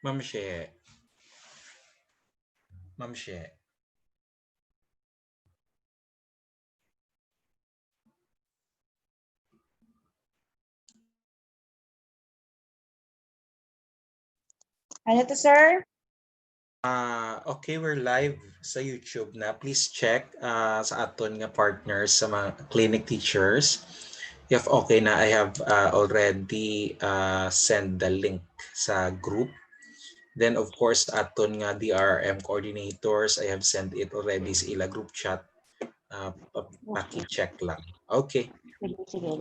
Ma'am She. Ma'am She. Ano to, sir? Okay, we're live sa YouTube na. Please check sa aton nga partners sa mga clinic teachers. If okay na, I have already sent the link sa group. Then of course, aton nga DRM coordinators, I have sent it already sa ila group chat. Paki-check lang. Okay.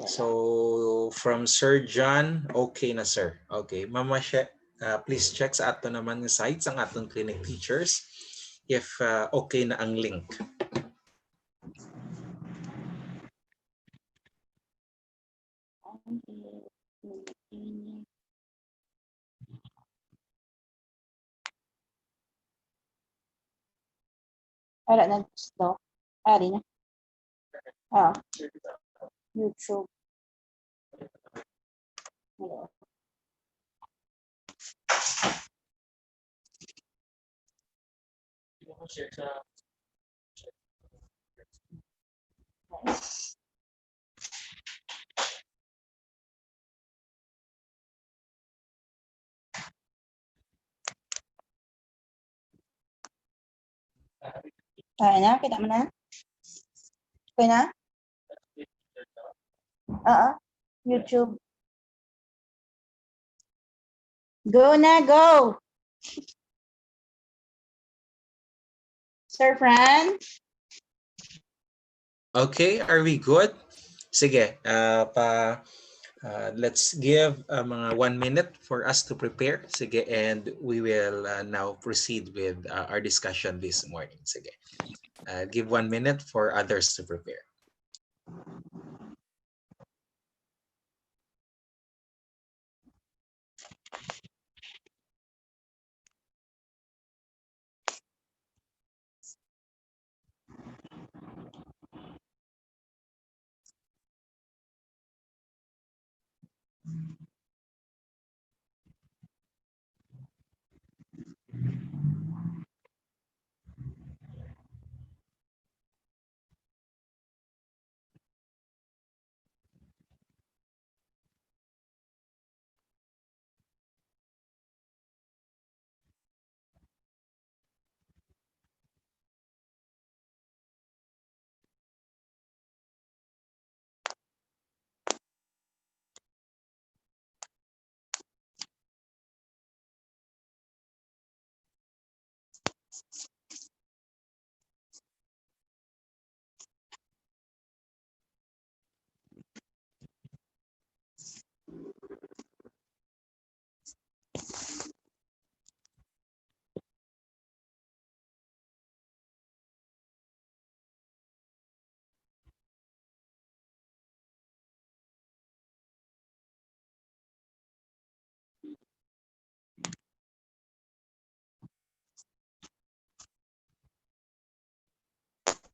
So from Sir John, okay na sir. Okay, Mama She, please check sa ato naman yung sites ang aton clinic teachers if okay na ang link. Wala na gusto. Ari na. YouTube. Hello. Kaya na? Kita mo na? Okay na? YouTube. Go na, go! Sir Fran? Okay, are we good? Sige, let's give mga 1 minute for us to prepare. Sige, and we will now proceed with our discussion this morning. Sige, give 1 minute for others to prepare.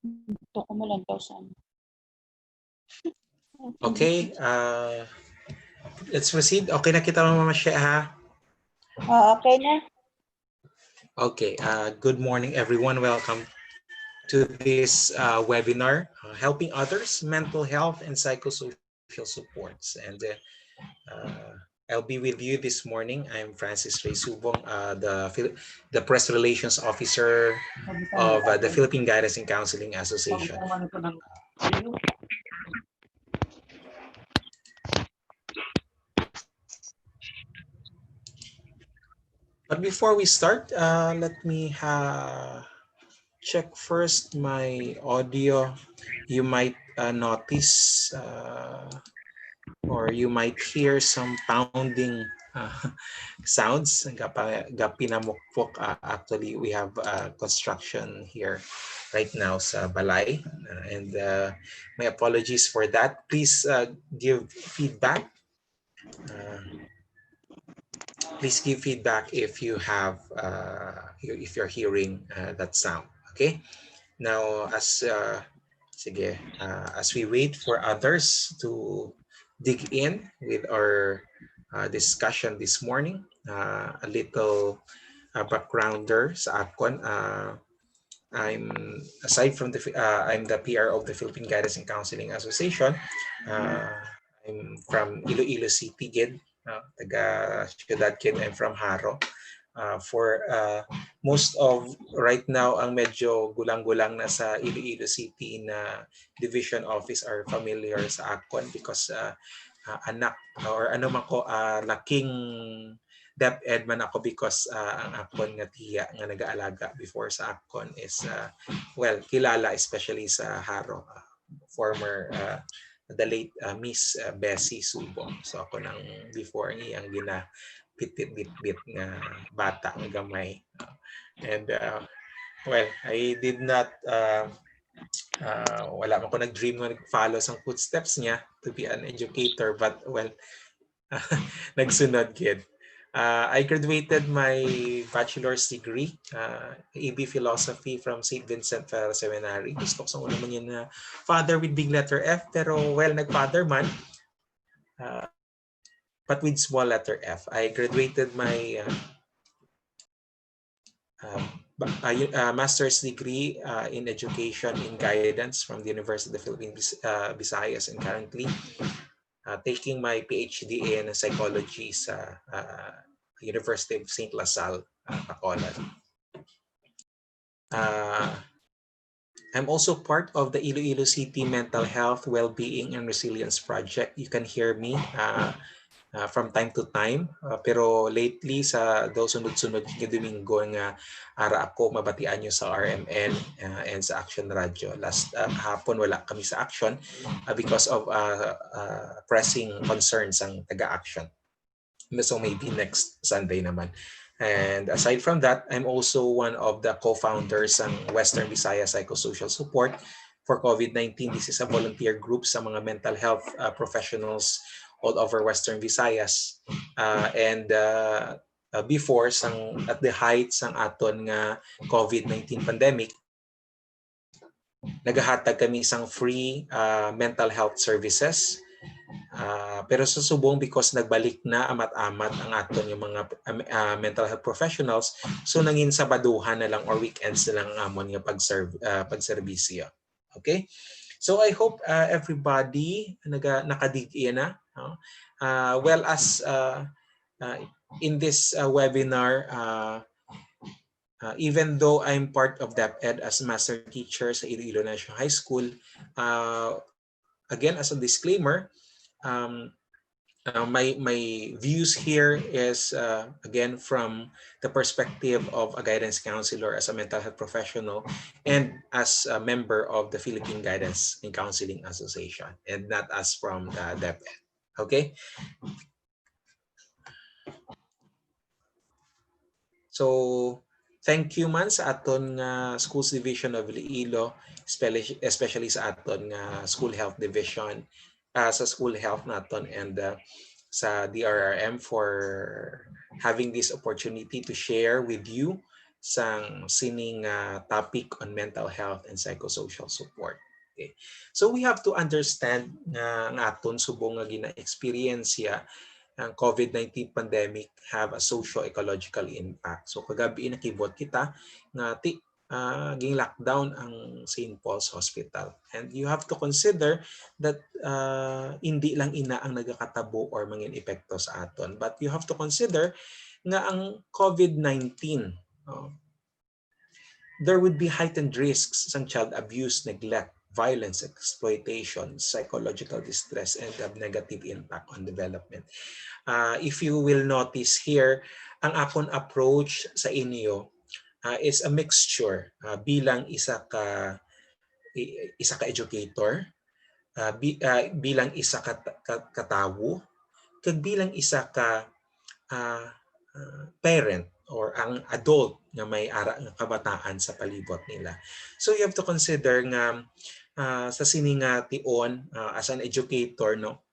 Ito ko mo lang daw saan. Okay, let's proceed. Okay na kita Mama She, ha? Okay na. Okay, good morning everyone. Welcome to this webinar, Helping Others, Mental Health and Psychosocial Supports. And I'll be with you this morning. I'm Francis Ray Subong, the Press Relations Officer of the Philippine Guidance and Counseling Association. But before we start, let me check first my audio. You might notice or you might hear some pounding sounds. Gapinamukpok. Actually, we have construction here right now sa Balay. And my apologies for that. Please give feedback. Please give feedback if you have if you're hearing that sound. Okay. Now, as we wait for others to dig in with our discussion this morning, a little backgrounder sa akon. I'm aside from I'm the PR of the Philippine Guidance and Counseling Association. Uh, I'm from Iloilo City, gid. Taga Ciudad Kid. I'm from Haro. For most of right now, ang medyo gulang-gulang na sa Iloilo City na division office are familiar sa akon because anak or ano man ko, laking DepEd man ako because ang akon nga tiya nga nag-aalaga before sa akon is well, kilala especially sa Haro, former the late Miss Bessie Subo. So ako nang before niya ang pitit-bit nga bata nga gamay. And well, I did not wala man ko nag-dream na nag-follow sa footsteps niya to be an educator, but well, nagsunod kid. I graduated my bachelor's degree, EB Philosophy from St. Vincent Federal Seminary. Gusto ko sa una man yun na father with big letter F, pero well, nag-father man. But with small letter F. I graduated my master's degree in education in guidance from the University of the Philippines, Visayas, and currently taking my PhD in psychology sa University of St. Lasal, Bacolod. I'm also part of the Iloilo City Mental Health, Wellbeing, and Resilience Project. You can hear me from time to time. Pero lately, sa daw sunod-sunod nga Domingo nga ara ako mabatian nyo sa RMN and sa Action Radio. Last hapon wala kami sa Action because of pressing concerns ang taga-Action. So maybe next Sunday naman. And aside from that, I'm also one of the co-founders ng Western Visayas Psychosocial Support for COVID-19. This is a volunteer group sa mga mental health professionals all over Western Visayas. Before, at the height sang aton nga COVID-19 pandemic, nagahatag kami isang free mental health services. Pero sa subong because nagbalik na amat-amat ang aton yung mga mental health professionals, so nangin sabaduhan na lang or weekends na lang ang amon nga pagserbisyo. Okay? So I hope everybody nakadig na. Well, as in this webinar, even though I'm part of DepEd as master teacher sa Iloilo National High School, again, as a disclaimer, my views here is again from the perspective of a guidance counselor, as a mental health professional, and as a member of the Philippine Guidance and Counseling Association, and not as from the DepEd. Okay? So thank you man sa aton Schools Division of Iloilo, especially sa aton School Health Division, sa School Health naton, and sa DRRM for having this opportunity to share with you sang sining topic on mental health and psychosocial support. Okay. So we have to understand nga aton subong nga gina-experience ang COVID-19 pandemic have a socio-ecological impact. So kagabi nakibot kita nga ging lockdown ang St. Paul's Hospital. And you have to consider that hindi lang ina ang nagakatabo or mangin epekto sa aton, but you have to consider nga ang COVID-19, there would be heightened risks sa child abuse, neglect, violence, exploitation, psychological distress, and have negative impact on development. If you will notice here, ang akon approach sa inyo is a mixture bilang isa ka educator, bilang isa ka katawo, kag bilang isa ka parent or ang adult na may ara ng kabataan sa palibot nila. So you have to consider nga sa sininga tion as an educator, no,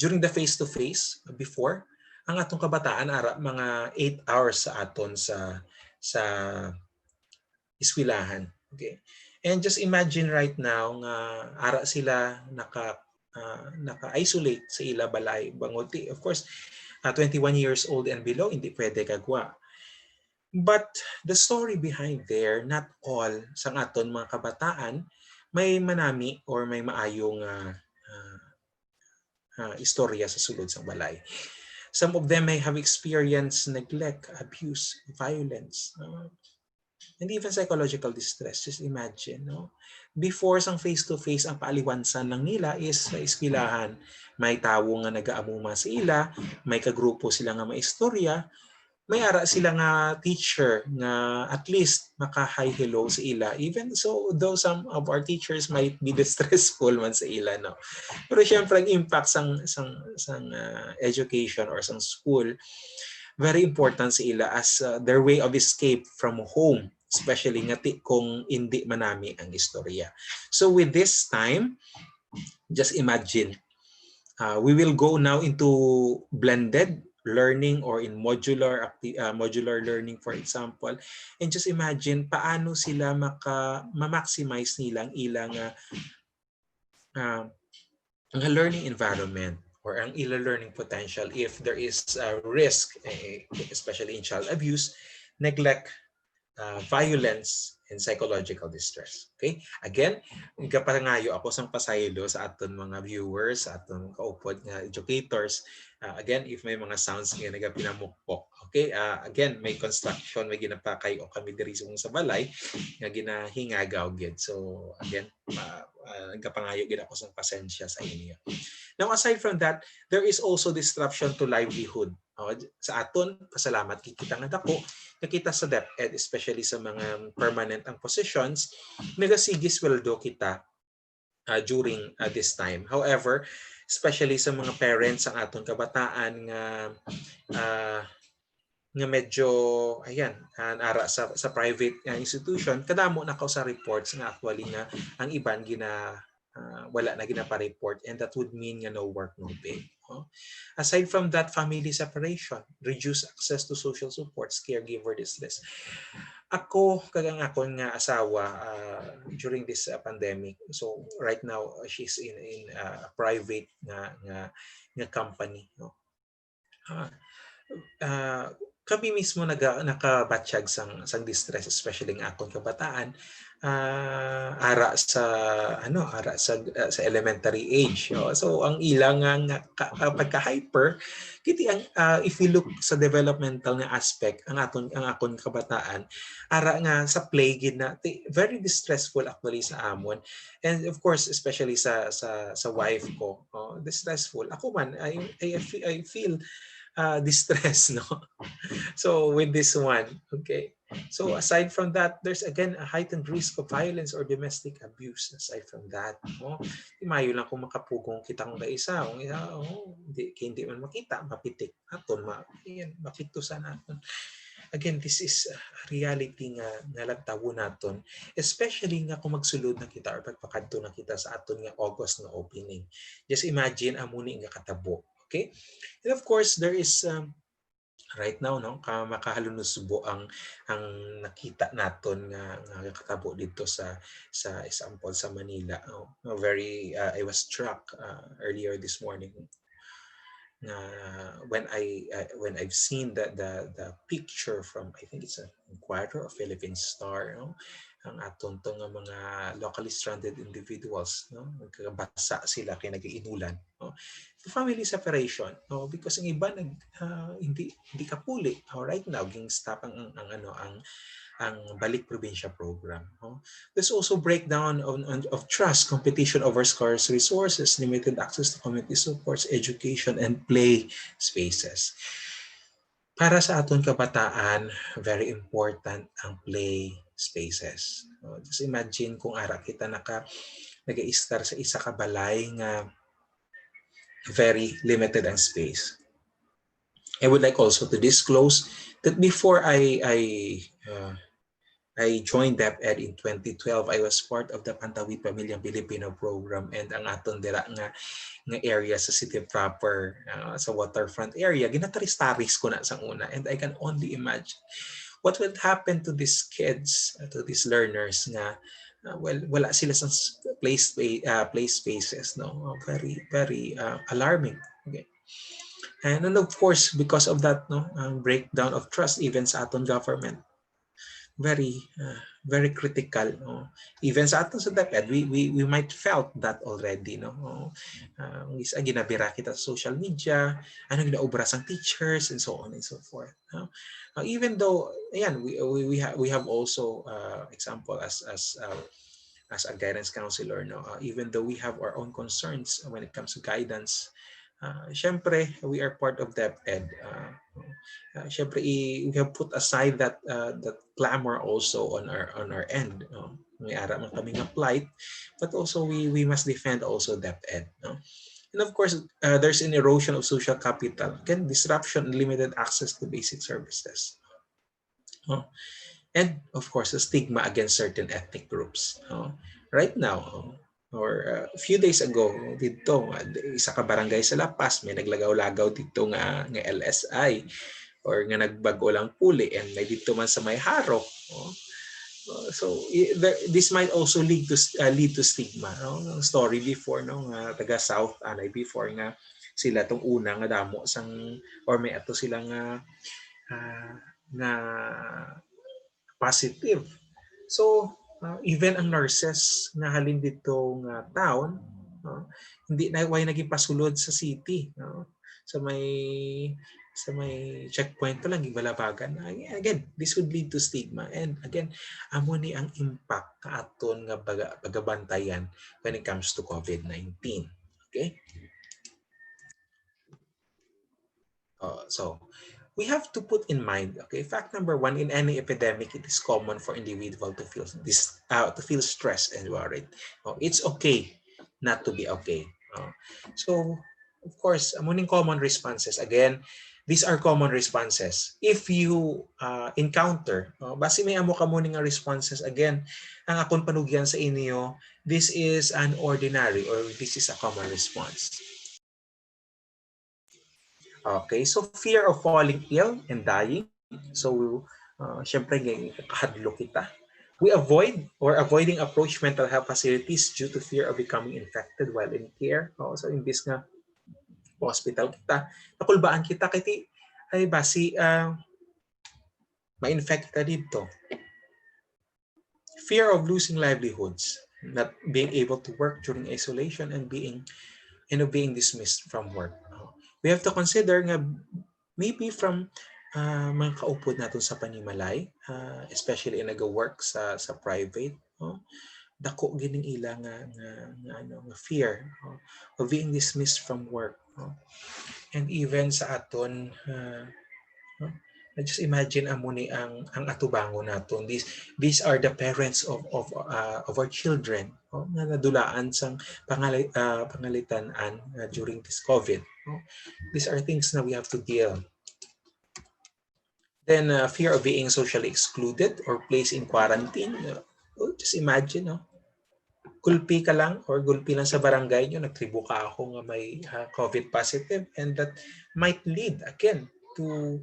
during the face-to-face before, ang atong kabataan ara mga 8 hours sa aton sa eskwelahan. Okay? And just imagine right now nga ara sila naka-isolate sa ila balay banguti. Of course, 21 years old and below, hindi pwede kagwa. But the story behind there, not all sa aton mga kabataan, may manami or may maayong istorya sa sulod sa balay. Some of them may have experienced neglect, abuse, violence, and even psychological distress. Just imagine, no? Before sang face-to-face, ang paaliwansan lang nila is sa eskwelahan. May tawo nga nag-aamuma sa ila, may kagrupo sila nga maistorya, may ara sila nga teacher nga at least maka-hi hello sa ila. Even so, though some of our teachers might be distressful man sa ila, no? Pero syempre, ang impact sang education or sang school, very important sa ila as their way of escape from home, especially nga kung hindi manami ang istorya. So with this time, just imagine, we will go now into blended learning or in modular learning, for example, and just imagine paano sila ma-maximize nilang ilang uh, learning environment or ang learning potential if there is a risk, especially in child abuse, neglect, violence, and psychological distress. Okay? Again, kaparangayo ako sang pasaylo sa aton mga viewers, sa aton kaupod nga educators. Again, if may mga sounds nga nagapinamukpok. Okay? Again, may construction, may ginapakay o kami diri sa balay nga ginahingagaw gid. So, again, nagkapangayo gid ako sang pasensya sa inyo. Now, aside from that, there is also disruption to livelihood. Sa aton, pasalamat kikita nga dako, nakita sa DepEd, especially sa mga permanent ang positions, nagasigis sweldo kita during this time. However, especially sa mga parents ang aton kabataan nga medyo ayan ara sa private institution, kadamo na sa reports nga actually nga ang iban wala na ginapa-report, and that would mean no work, no pay. Aside from that, family separation, reduced access to social supports, caregiver distress. Ako, kagang akon nga asawa during this pandemic. So right now, she's in a private nga company. No? Kami mismo nakabatsyag sang distress, especially ng akong kabataan, ara sa elementary age. So ang ilang nga pagka-hyper kiti ang if we look sa developmental nga aspect, ang akon kabataan ara nga sa play gid na very distressful actually sa amon, and of course especially sa wife ko, distressful ako man. I feel distress, no? So with this one, okay. So aside from that, there's again a heightened risk of violence or domestic abuse. Aside from that, mayo lang kung makapugong kitang isa, hindi man makita, mapitik aton, mapitusan naton. Again, this is a reality nga lagtawo naton, especially nga kung magsulod na kita or pagpakadto na kita sa aton nga August nga opening. Just imagine amuni nga katabo, okay? And of course, there is right now, no, makahalunusbo ang nakita naton nga katabo dito sa example sa Manila. I was struck earlier this morning when I've seen the picture from, I think it's an Inquirer or Philippine Star, no? Ang aton nga mga locally stranded individuals, no? Nagkabasa sila kay nag-iinulan, no? Family separation, no? Because ang iba hindi kapuli. Right now ging stop ang Balik Probinsya program. There's also breakdown of trust, competition over scarce resources, limited access to community supports, education, and play spaces. Para sa aton kabataan, very important ang play spaces. Just imagine kung ara kita nag-i-star sa isa ka balay nga very limited ang space. I would like also to disclose that before I joined DepEd in 2012, I was part of the Pantawid Pamilyang Pilipino program, and ang aton dira nga area sa city proper, sa waterfront area, ginataris-taris ko na sa una, and I can only imagine what would happen to these kids, to these learners nga wala sila sa play spaces, no? Very very alarming. Okay. And of course, because of that, no, breakdown of trust even sa aton government, very critical, no? Even sa aton sa DepEd, we might felt that already, no? Isa ginabira kita sa social media, ano ginaobra sang teachers and so on and so forth, no? Even though ayan, we have also example as a guidance counselor, no, even though we have our own concerns when it comes to guidance, syempre we are part of DepEd. Syempre we have put aside that clamor also on our end, no? May ara man kami nga plight, but also we must defend also DepEd, no? And of course, there's an erosion of social capital, again disruption and limited access to basic services, no? And of course, a stigma against certain ethnic groups. Right now, or a few days ago, dito, isa ka barangay sa La Paz, may naglagaw-lagaw dito nga LSI or nga nagbago lang puli and may dito man sa may haro. So this might also lead to stigma, no? Ang story before, no, nga taga South anay before nga sila tong una nga damo sang or may ato silang nga positive. So, even ang nurses nga halin ditong town, hindi na way naging pasulod sa city, no? Sa may checkpoint pa lang gibalabagan. Again, this would lead to stigma, and again amo ni ang impact kaaton nga bagabantayan when it comes to COVID-19. Okay? So we have to put in mind, okay, fact number one, in any epidemic, it is common for individual to feel stressed and worried. It's okay not to be okay. So, of course, among common responses, again, these are common responses. If you encounter, basi may amo ka mo nga responses, again, ang akong panugyan sa inyo, this is an ordinary or this is a common response. Okay, so fear of falling ill and dying. So, syempre, kahadlo kita. We avoiding approach mental health facilities due to fear of becoming infected while in care. So, imbis nga hospital kita, nakulbaan kita kiti ay basi ma-infect ka dito. Fear of losing livelihoods, not being able to work during isolation and being dismissed from work. We have to consider nga maybe from mga kaupod natin sa panimalay, especially in nag-work sa private, dako gining ila nga fear of being dismissed from work, and even sa aton just imagine amo ni ang atubango naton, these are the parents of our children, nga nadulaan sang pangalitan-an during this COVID. These are things na we have to deal. Then fear of being socially excluded or placed in quarantine. Just imagine, gulpi ka lang or gulpi lang sa barangay nyo, nagtribo ka ako nga may COVID positive, and that might lead again to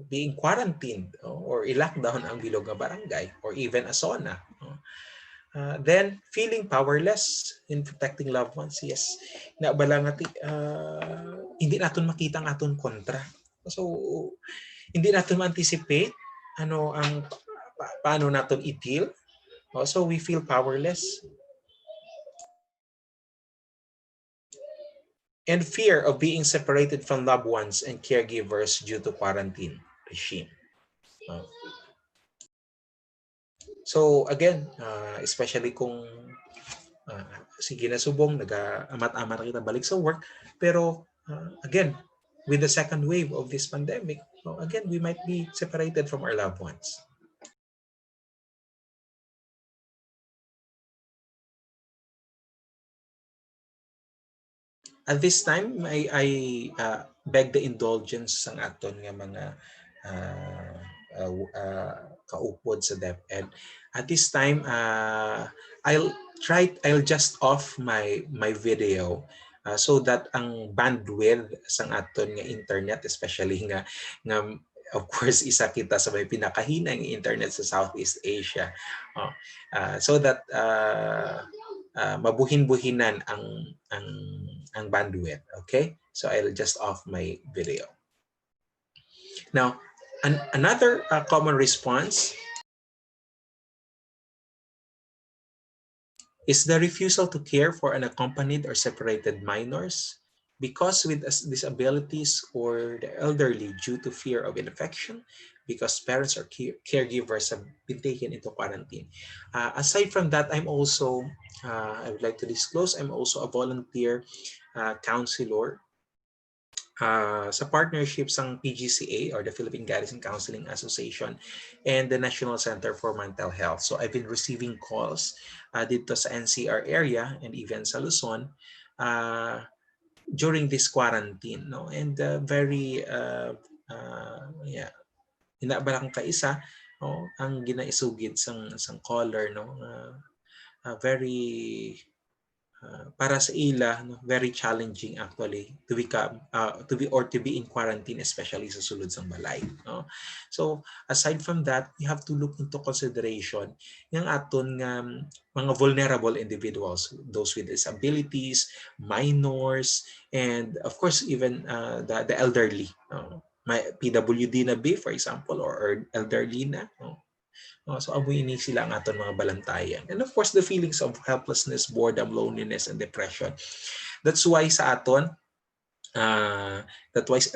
being quarantined or i-lockdown ang bilog nga barangay or even a zona. Then feeling powerless in protecting loved ones. Yes, na bala nga hindi natin makita ang aton kontra. So hindi natin ma-anticipate ano ang paano natin i-deal. So we feel powerless. And fear of being separated from loved ones and caregivers due to quarantine regime. So again, especially kung sige na subong, nag-amat-amat kita balik sa work, pero again, with the second wave of this pandemic, again, we might be separated from our loved ones. At this time, I beg the indulgence ng aton nga mga kaupod sa DepEd. At this time, I'll just off my video so that ang bandwidth sang aton nga internet, especially nga of course isa kita sa may pinakahinang internet sa Southeast Asia, so that mabuhin-buhinan ang ang bandwidth. Okay, so I'll just off my video now. Another common response is the refusal to care for unaccompanied or separated minors because with disabilities or the elderly due to fear of infection because parents or caregivers have been taken into quarantine. Aside from that, I'm also, I would like to disclose, I'm also a volunteer counselor sa partnerships ng PGCA or the Philippine Guidance and Counseling Association and the National Center for Mental Health. So I've been receiving calls dito sa NCR area and even sa Luzon during this quarantine, no? And very yeah, inabalang kaisa, no? Ang ginaisugid sang caller, no? Very para sa ila, no, very challenging actually to become to be in quarantine, especially sa sulod sang balay, no? So aside from that, we have to look into consideration yung aton nga mga vulnerable individuals, those with disabilities, minors, and of course even the elderly, may PWD na be for example, or elderly na, no? So amoy ini sila ang aton mga balantayan. And of course, the feelings of helplessness, boredom, loneliness, and depression. That's why sa aton, that was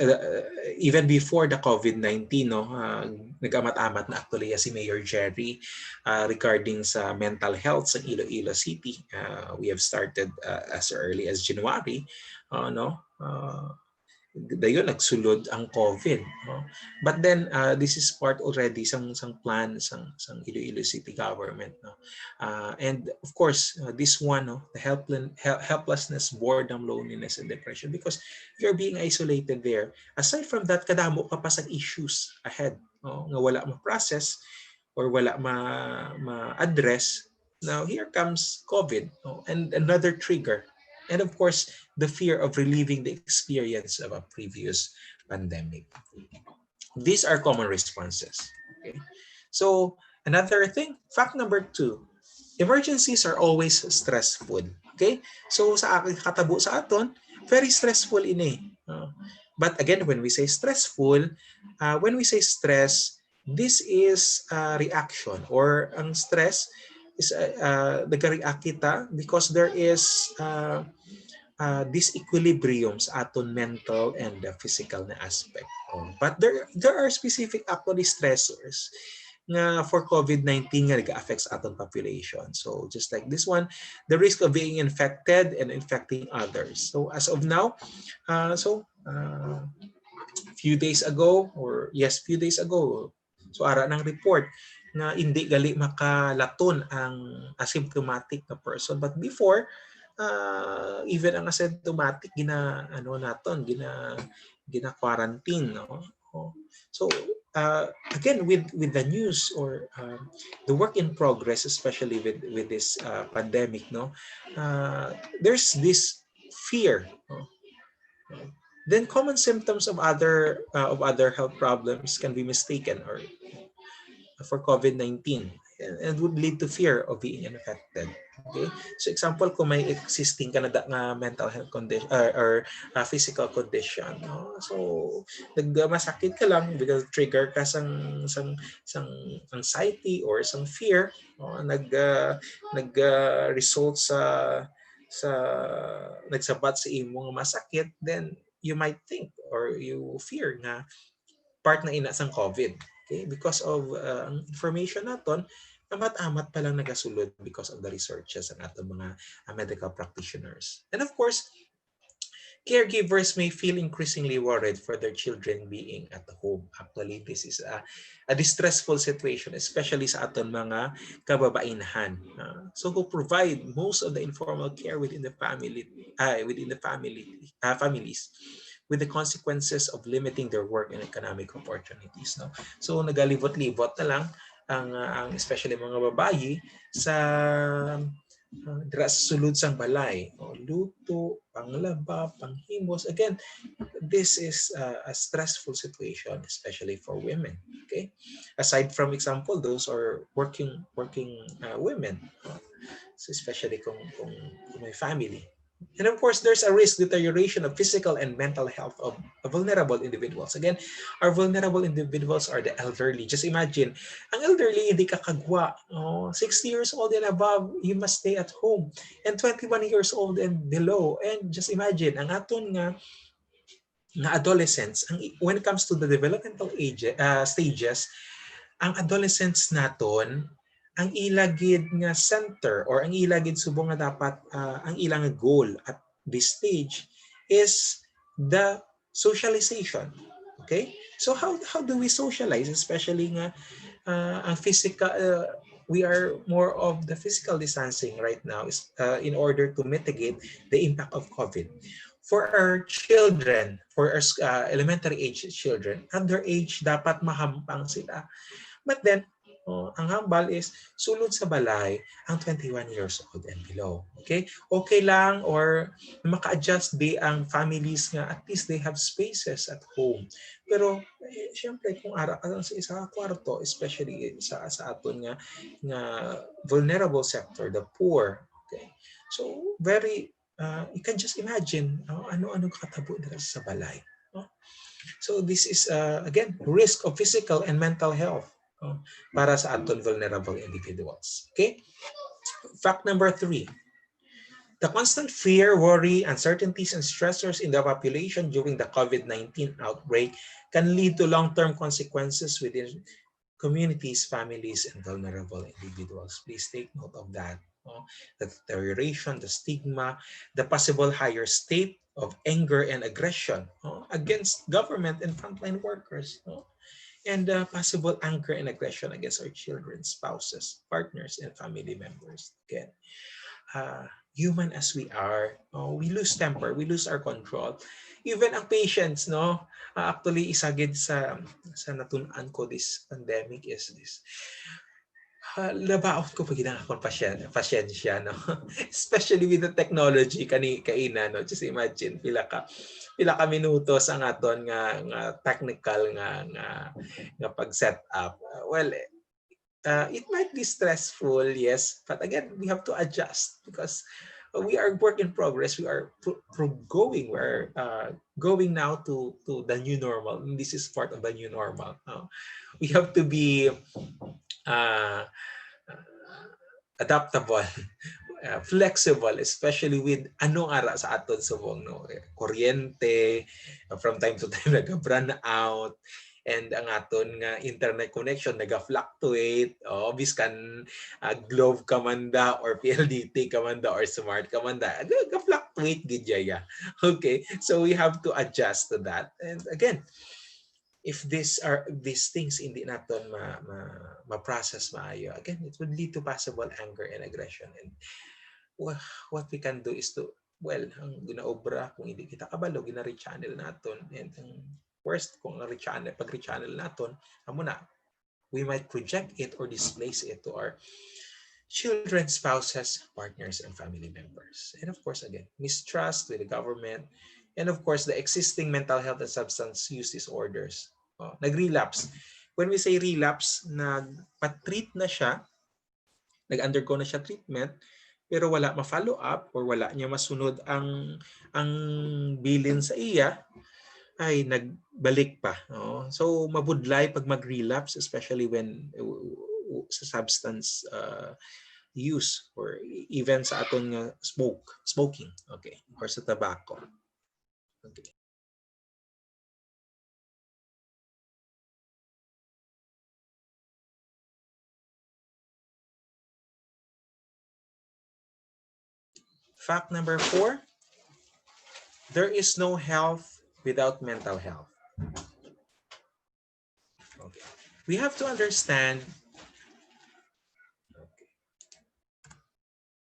even before the COVID-19, no, nag-amat-amat na actually si Mayor Jerry regarding sa mental health sa Iloilo City. We have started as early as January, no, dayon nagsulod ang COVID, no? But then this is part already sang plan sang Iloilo City government, no? And of course this one, no, the helplessness, boredom, loneliness, and depression, because you're being isolated there. Aside from that, kadamo ka pa sa issues ahead, no, nga wala ma-process or wala ma-address. Now here comes COVID, no? And another trigger, and of course the fear of reliving the experience of a previous pandemic. These are common responses. Okay. So another thing, fact number 2, emergencies are always stressful. Okay. So sa akin katabo sa aton, very stressful ini. But again, when we say stressful, when we say stress, this is a reaction, or ang stress is nag-react kita because there is disequilibrium sa aton mental and physical na aspect. But there are specific actually stressors nga for COVID-19 nga nag-affect sa aton population. So just like this one, the risk of being infected and infecting others. So as of now, few days ago, so ara ng report na hindi gali makalaton ang asymptomatic na person, but before even ang asymptomatic gina quarantine, no? So again, with the news or the work in progress, especially with this pandemic, no, there's this fear, no? Then common symptoms of other health problems can be mistaken or for COVID-19 and would lead to fear of being infected. Okay? So example, kung may existing ka na mental health condition or physical condition, no? So nagmasakit ka lang because trigger ka sang anxiety or sang fear, no? Nag result sa nagsabat sa imong masakit, then you might think or you fear nga part na ina sang COVID. Okay? Because of information naton, amat-amat pa lang nagasulod because of the researches ng ating mga medical practitioners. And of course, caregivers may feel increasingly worried for their children being at home. Actually, this is a distressful situation, especially sa aton mga kababainhan. So who provide most of the informal care within the families, with the consequences of limiting their work and economic opportunities. No? So nagalibot-libot na lang ang especially mga babayi sa dira sa sulod sang balay, luto, panglaba, panghimos. Again, this is a stressful situation, especially for women. Okay, aside from example, those are working women. So especially kung may family. And of course, there's a risk deterioration of physical and mental health of vulnerable individuals. Again, our vulnerable individuals are the elderly. Just imagine, ang elderly hindi kakagwa. 60 years old and above, you must stay at home. And 21 years old and below. And just imagine, ang aton nga adolescents, when it comes to the developmental stages, ang adolescents naton, ang ilagid nga center or ang ilagid subong nga dapat ang ilang goal at this stage is the socialization. Okay? So how do we socialize, especially nga ang physical we are more of the physical distancing right now is in order to mitigate the impact of COVID. For our children, for our elementary age children, underage dapat mahampang sila. But then, ang hambal is sulod sa balay ang 21 years old and below. Okay? Okay lang or maka-adjust di ang families nga at least they have spaces at home. Pero syempre kung ara ka sa isa kwarto, especially sa aton nga vulnerable sector, the poor. Okay? So very you can just imagine ano-ano katabo dito sa balay. So this is again risk of physical and mental health para sa aton vulnerable individuals. Okay? Fact number 3. The constant fear, worry, uncertainties, and stressors in the population during the COVID-19 outbreak can lead to long-term consequences within communities, families, and vulnerable individuals. Please take note of that. The deterioration, the stigma, the possible higher state of anger and aggression against government and frontline workers. And possible anger and aggression against our children, spouses, partners, and family members. Again, human as we are, we lose temper, we lose our control. Even ang patience, actually isagid sa natunan ko this pandemic is this. Labaot ko pag akong pasyensya, no? Especially with the technology kaina, no? Just imagine pila ka minutos ang aton nga technical nga pag-set up. Well, it might be stressful, yes, but again, we have to adjust because we are work in progress. We are going. We're going now to the new normal. And this is part of the new normal. We have to be adaptable, flexible, especially with anong ara sa aton subong, kuryente, from time to time nag-run out, and ang aton nga internet connection naga-fluctuate, biskan Globe kamanda or PLDT kamanda or smart kamanda, naga-fluctuate gid ya. Okay, so we have to adjust to that. And again, if these things hindi naton ma-process maayo, again, it would lead to possible anger and aggression. And what we can do is to, ang ginaobra, kung hindi kita kabalo, gina-rechannel naton. And ang worst, kung pag-rechannel naton, we might project it or displace it to our children, spouses, partners, and family members. And of course, again, mistrust with the government, and of course, the existing mental health and substance use disorders. Nag-relapse. When we say relapse, nag-treat na siya, nag-undergo na siya treatment, pero wala ma-follow up or wala niya masunod ang bilin sa iya, ay nagbalik pa. So mabudlay pag mag-relapse, especially when sa substance use or even sa aton nga smoking, okay, or sa tobacco. Okay. Fact number 4, there is no health without mental health. Okay. We have to understand. Okay.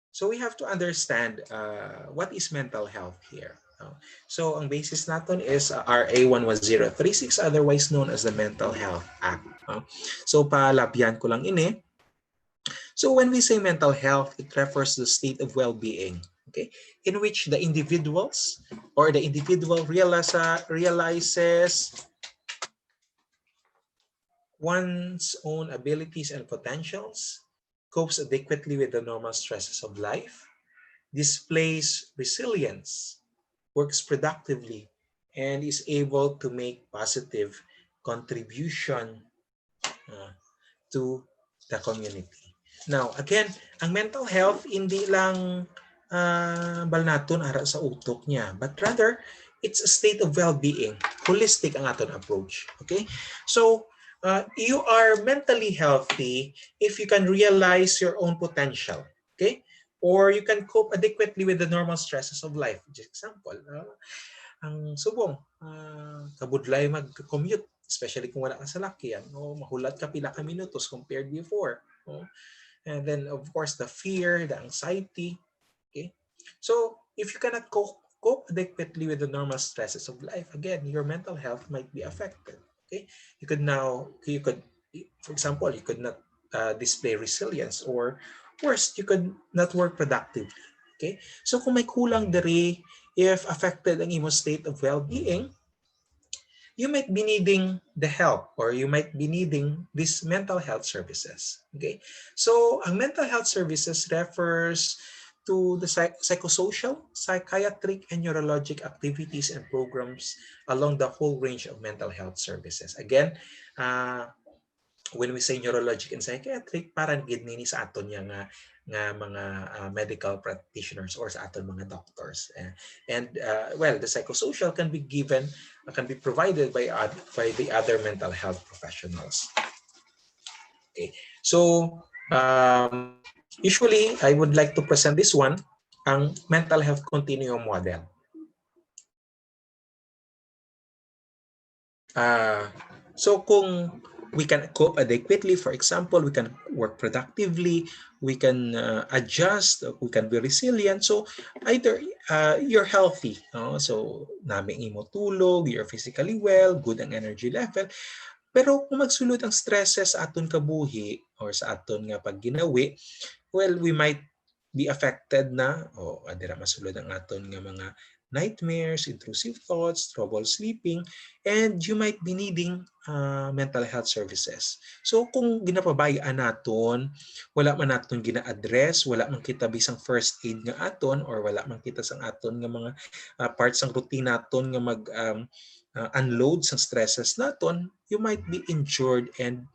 So we have to understand what is mental health here. So ang basis natin is RA 11036, otherwise known as the Mental Health Act. So palabyan ko lang ini. So when we say mental health, it refers to the state of well-being, okay, in which the individuals or the individual realizes one's own abilities and potentials, copes adequately with the normal stresses of life, displays resilience, works productively, and is able to make positive contribution uh, to the community. Now, again, ang mental health hindi lang balnaton ara sa utok niya, but rather it's a state of well-being. Holistic ang aton approach. Okay? So, you are mentally healthy if you can realize your own potential. Okay? Or you can cope adequately with the normal stresses of life. For example, ang subong kabudlay mag-commute, especially kung wala ka sa lakyan, no, mahulat ka pila ka minutos compared before, no? And then of course the fear, the anxiety. Okay, so if you cannot cope adequately with the normal stresses of life, again your mental health might be affected. Okay, you could, for example, you could not display resilience, or worst, you could not work productively. Okay, so kung may kulang diri, if affected ang imo state of well-being, you might be needing the help, or you might be needing these mental health services. Okay, so ang mental health services refers to the psychosocial, psychiatric, and neurologic activities and programs along the whole range of mental health services. Again, when we say neurologic and psychiatric, parang gid nini sa aton nga mga medical practitioners or sa aton mga doctors. And well, the psychosocial can be given, can be provided by the other mental health professionals. Okay, so usually I would like to present this one, ang mental health continuum model. So kung we can cope adequately, for example, we can work productively, we can adjust, we can be resilient. So either you're healthy, no? So nami imo tulog, you're physically well, good ang energy level. Pero kung magsulod ang stresses sa aton kabuhi or sa aton nga pagginawi, well, we might be affected na, o adira masulod ang aton nga mga nightmares, intrusive thoughts, trouble sleeping, and you might be needing mental health services. So kung ginapabayaan naton, wala man naton gina-address, wala man kita bisang first aid nga aton, or wala man kita sang aton nga mga parts ng routine naton nga mag unload sa stresses naton, you might be injured and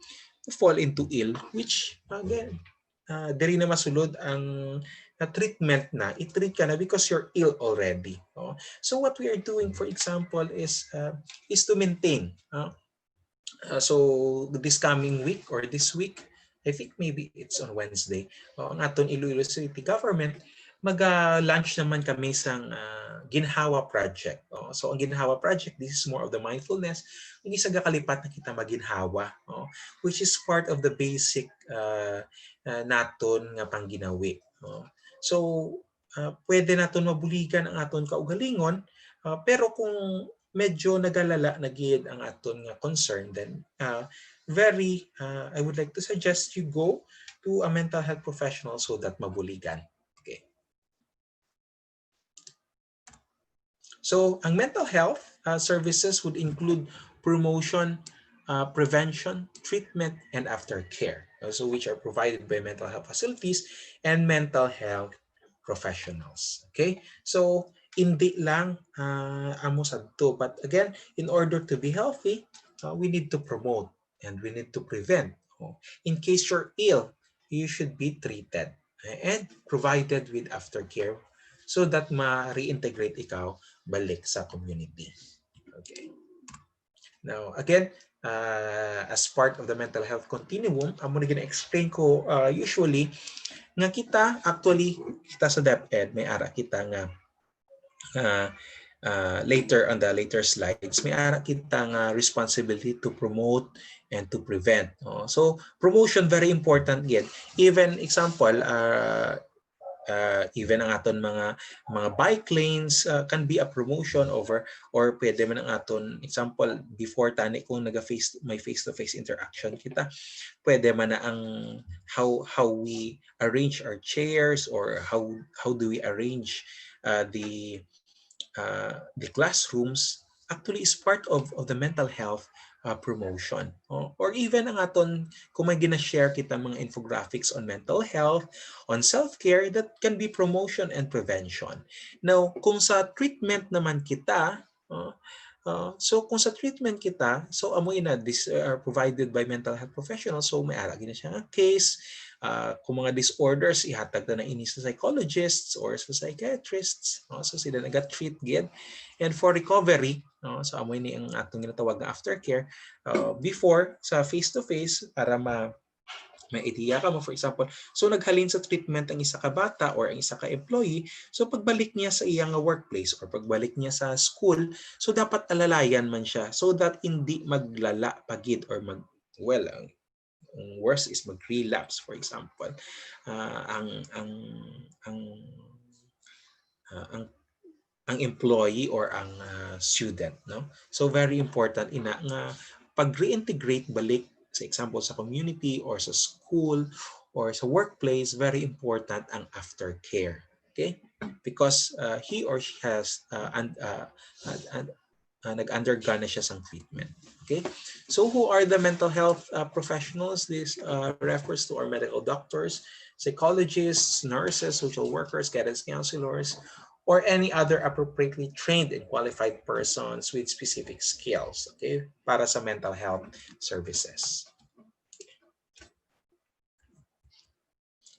fall into ill, which again, diri na masulod ang treatment na, i-treat ka na because you're ill already. So what we are doing, for example, is to maintain. So this coming week or this week, I think maybe it's on Wednesday, ang aton Iloilo City Government, mag-launch naman kami sang Ginhawa Project. So ang Ginhawa Project, this is more of the mindfulness. Hindi sa gakalipat na kita maginhawa, which is part of the basic naton nga pangginawi. So pwede naton mabuligan ang aton kaugalingon, pero kung medyo nagalala na gid ang aton nga concern, then I would like to suggest you go to a mental health professional so that mabuligan. Okay. So ang mental health services would include promotion, prevention, treatment, and aftercare, so which are provided by mental health facilities and mental health professionals. Okay, so hindi lang amo sadto, but again, in order to be healthy, we need to promote and we need to prevent. In case you're ill, you should be treated and provided with aftercare so that ma-reintegrate ikaw balik sa community. Okay. Now, again, as part of the mental health continuum, I'm gonna explain ko usually nga kita sa DepEd may ara kita nga later on the later slides, may ara kita nga responsibility to promote and to prevent. So promotion very important yet. Even example, even ang aton mga bike lanes can be a promotion over, or pwede man ang aton example before tani kung may face-to-face interaction kita, pwede man na ang how we arrange our chairs, or how do we arrange the classrooms, actually is part of the mental health promotion. Or even ang aton, kung may gina-share kita mga infographics on mental health, on self-care, that can be promotion and prevention. Now, kung sa treatment naman kita, so kung sa treatment kita, so amoy na, this are provided by mental health professionals, so may ara gina siya nga case, kung mga disorders, ihatag na ini sa psychologists or sa psychiatrists, so sila naga-treat gid. And for recovery, so amoy ni ang atong ginatawag na aftercare, before sa face-to-face para may idea ka mo, for example, so naghalin sa treatment ang isa ka bata or ang isa ka employee, so pagbalik niya sa iyang workplace or pagbalik niya sa school, so dapat alalayan man siya so that hindi maglala pagid or well, ang worst is mag-relapse, for example. Ang ang ang employee or ang student, no? So very important ina nga pag-reintegrate balik sa example sa community or sa school or sa workplace, very important ang aftercare. Okay? Because he or she has nag-undergo na siya sa treatment. Okay? So who are the mental health professionals? This refers to our medical doctors, psychologists, nurses, social workers, guidance counselors, or any other appropriately trained and qualified persons with specific skills, okay, para sa mental health services.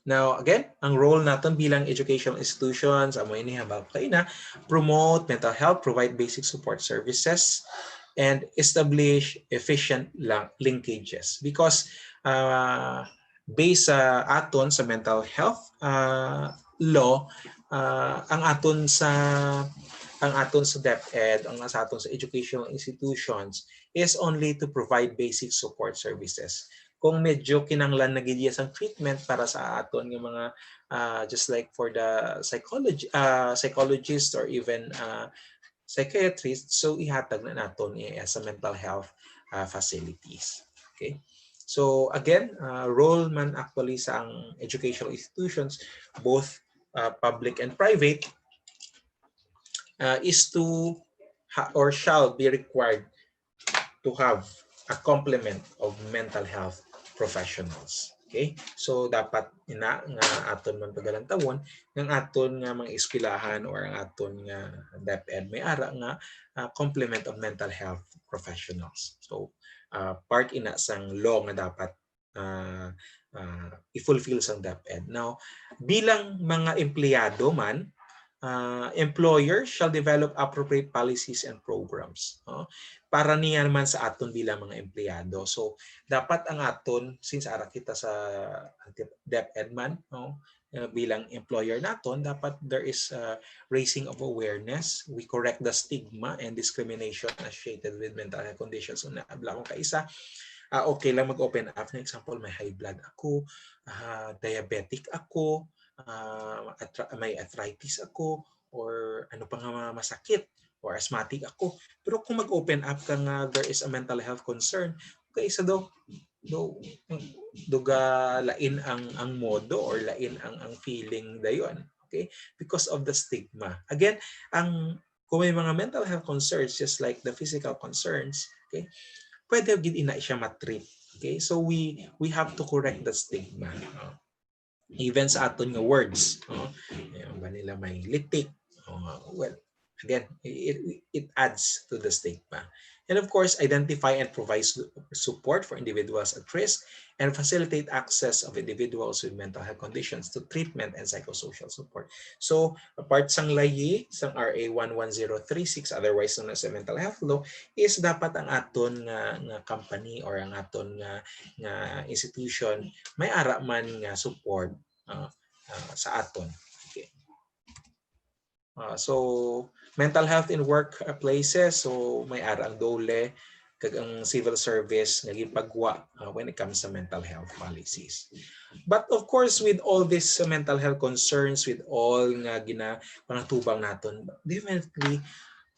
Now, again, ang role natin bilang educational institutions, amo ini habang kayo na, promote mental health, provide basic support services, and establish efficient linkages. Because based sa aton sa mental health law, ang aton sa DepEd, ang sa aton sa educational institutions is only to provide basic support services. Kung medyo kinanglan na gidya sang treatment para sa aton ng mga just like for the psychologist or even psychiatrist, so ihatag na naton sa mental health facilities. Okay? So again, role man actually sa ang educational institutions, both public and private, is to or shall be required to have a complement of mental health professionals. Okay? So dapat ina nga aton man pagalantawan ng aton nga mga eskwelahan or ang aton nga DepEd may ara nga complement of mental health professionals. So part ina sang law nga dapat i-fulfill sang DepEd. Now, bilang mga empleyado man, employers shall develop appropriate policies and programs para niya naman sa aton bilang mga empleyado. So dapat ang aton, since ara kita sa DepEd man, bilang employer naton, dapat there is raising of awareness. We correct the stigma and discrimination associated with mental health conditions. So naabla ko kaisa, okay lang mag-open up. For example, may high blood ako, diabetic ako, may arthritis ako, or ano pa nga masakit, or asthmatic ako. Pero kung mag-open up ka nga, there is a mental health concern, okay, isa duga lain ang modo or lain ang feeling dayon, okay, because of the stigma. Again, kung may mga mental health concerns just like the physical concerns, okay, pwede gid ina siya matreat. Okay, so we have to correct the stigma. Even sa aton nga words, ba nila may litik, well, again, it adds to the stigma. And of course, identify and provide support for individuals at risk and facilitate access of individuals with mental health conditions to treatment and psychosocial support. So, apart sang layi, sang RA 11036, otherwise known as a mental health law, is dapat ang aton nga company or ang aton nga institution may ara man nga support sa aton. Okay. So mental health in workplaces, so may ara ang DOLE kag ang civil service nga gipagwa when it comes to mental health policies. But of course, with all these mental health concerns, with all nga pangatubang naton, definitely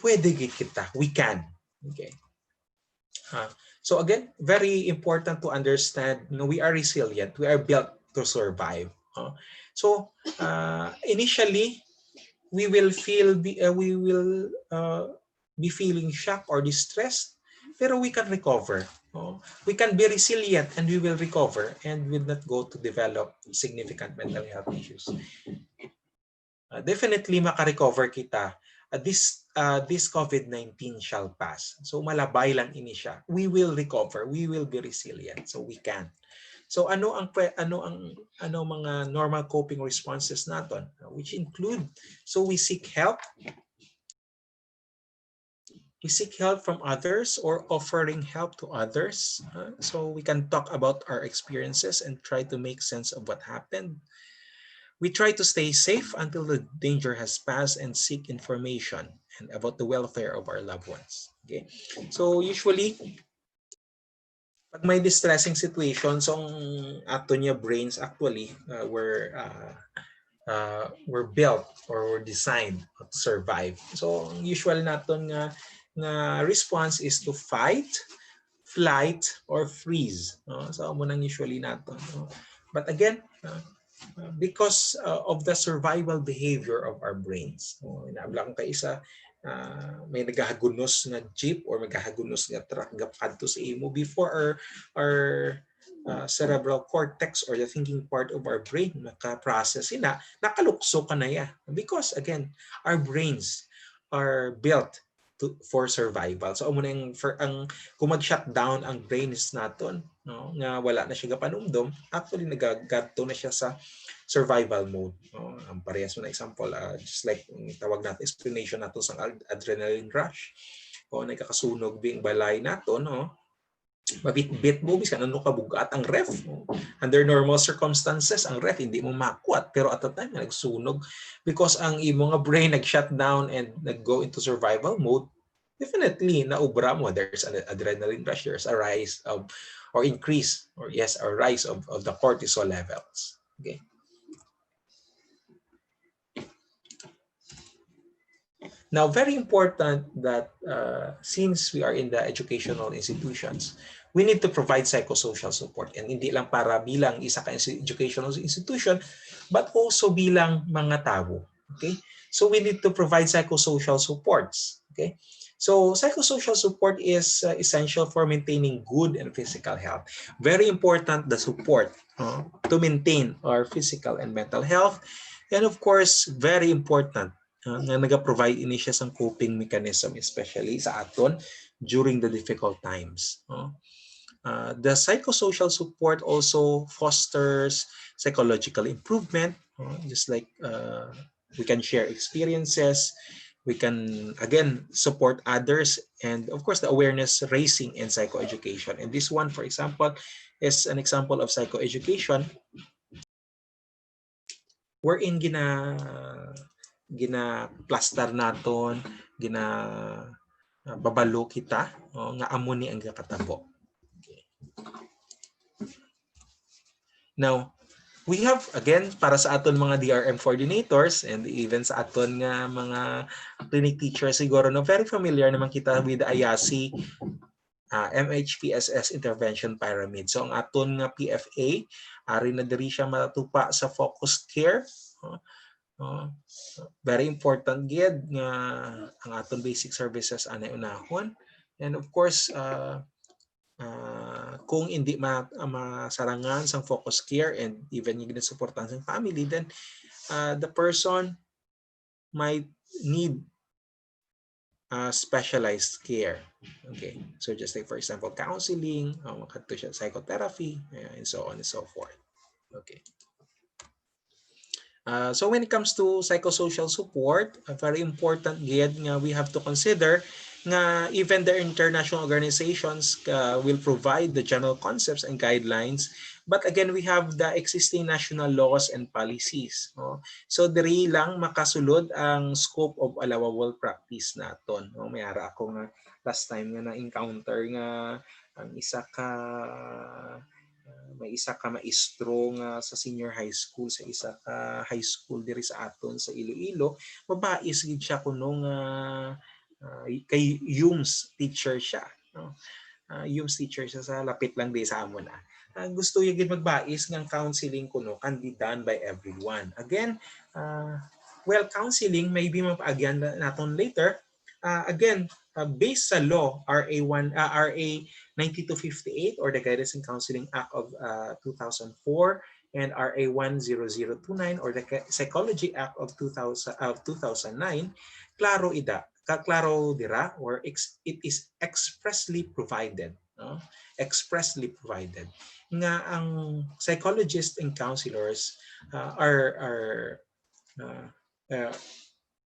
pwede kita, we can. Okay. So again, very important to understand, we are resilient, we are built to survive. So initially, we will be feeling shock or distressed pero we can recover. We can be resilient and we will recover and will not go to develop significant mental health issues. Definitely makarecover kita. This COVID-19 shall pass. So malabay lang ini siya. We will recover. We will be resilient. So we can. So ano mga normal coping responses natin, which include, so we seek help. We seek help from others or offering help to others. So we can talk about our experiences and try to make sense of what happened. We try to stay safe until the danger has passed and seek information and about the welfare of our loved ones. Okay. So usually, pag may distressing situation, so ang ato niya brains actually were built or were designed to survive. So ang usual naton nga response is to fight, flight, or freeze. No? So amo nang usually naton. No? But again, because of the survival behavior of our brains. Inaabla kong kaisa, may nagahagunos na jeep or nagahagunos nga truck gapadto sa imo before our cerebral cortex or the thinking part of our brain maka-process ina, nakalukso ka na ya. Because again, our brains are built for survival. So amo na ang kung mag-shutdown ang brains naton, no, nga wala na siya gapanumdom, actually nagagadto na siya sa survival mode. No? Ang parehas mo na example, just like tawag natin explanation nato sa adrenaline rush. O nagkakasunog bing balay nato, no? Mabit-bit mo bisan ano kabugat ang ref. No? Under normal circumstances, ang ref hindi mo makuat, pero at the time nagsunog because ang imo nga brain nag-shut down and nag-go into survival mode. Definitely naubra mo, there's an adrenaline rush, there's a rise of or increase or yes, a rise of the cortisol levels. Okay. Now, very important that since we are in the educational institutions, we need to provide psychosocial support. And hindi lang para bilang isa ka educational institution, but also bilang mga tao. Okay? So we need to provide psychosocial supports. Okay? So psychosocial support is essential for maintaining good and physical health. Very important the support to maintain our physical and mental health. And of course, very important nga nag-provide ini siya sang coping mechanism especially sa aton during the difficult times. The psychosocial support also fosters psychological improvement, just like we can share experiences, we can again support others, and of course the awareness raising in psychoeducation. And this one, for example, is an example of psychoeducation wherein gina-plaster naton, babalo kita nga amo ni ang kakatabo. Okay. Now, we have again para sa aton mga DRM coordinators and even sa aton nga mga clinic teachers siguro no very familiar naman kita with the IASI MHPSS intervention pyramid. So ang aton nga PFA ari na diri siya matupa sa focused care. Very important gid nga ang aton basic services anay unahon, and of course kung hindi masarangan sang focus care and even yung ginasuportahan sang family, then the person might need specialized care. Okay, so just like for example counseling, makadto siya psychotherapy, and so on and so forth. Okay. So when it comes to psychosocial support, very important gid nga we have to consider nga even the international organizations will provide the general concepts and guidelines, but again we have the existing national laws and policies. So diri lang makasulod ang scope of allowable practice naton. May ara ako nga last time nga na-encounter nga ang may isa ka maestro nga sa senior high school sa isa ka high school diri sa aton sa Iloilo, babae gid siya kuno nga kay Humes teacher siya, no? Humes teacher siya sa lapit lang di sa amon gusto yung gid magbais ng counseling kuno can be done by everyone. Again, well, counseling maybe mapaagyan naton later. Again, based sa law RA 9258 or the Guidance and Counseling Act of 2004 and RA 10029 or the Psychology Act of 2009, klaro klaro dira or it is expressly provided, no? Expressly provided nga ang psychologists and counselors uh, uh,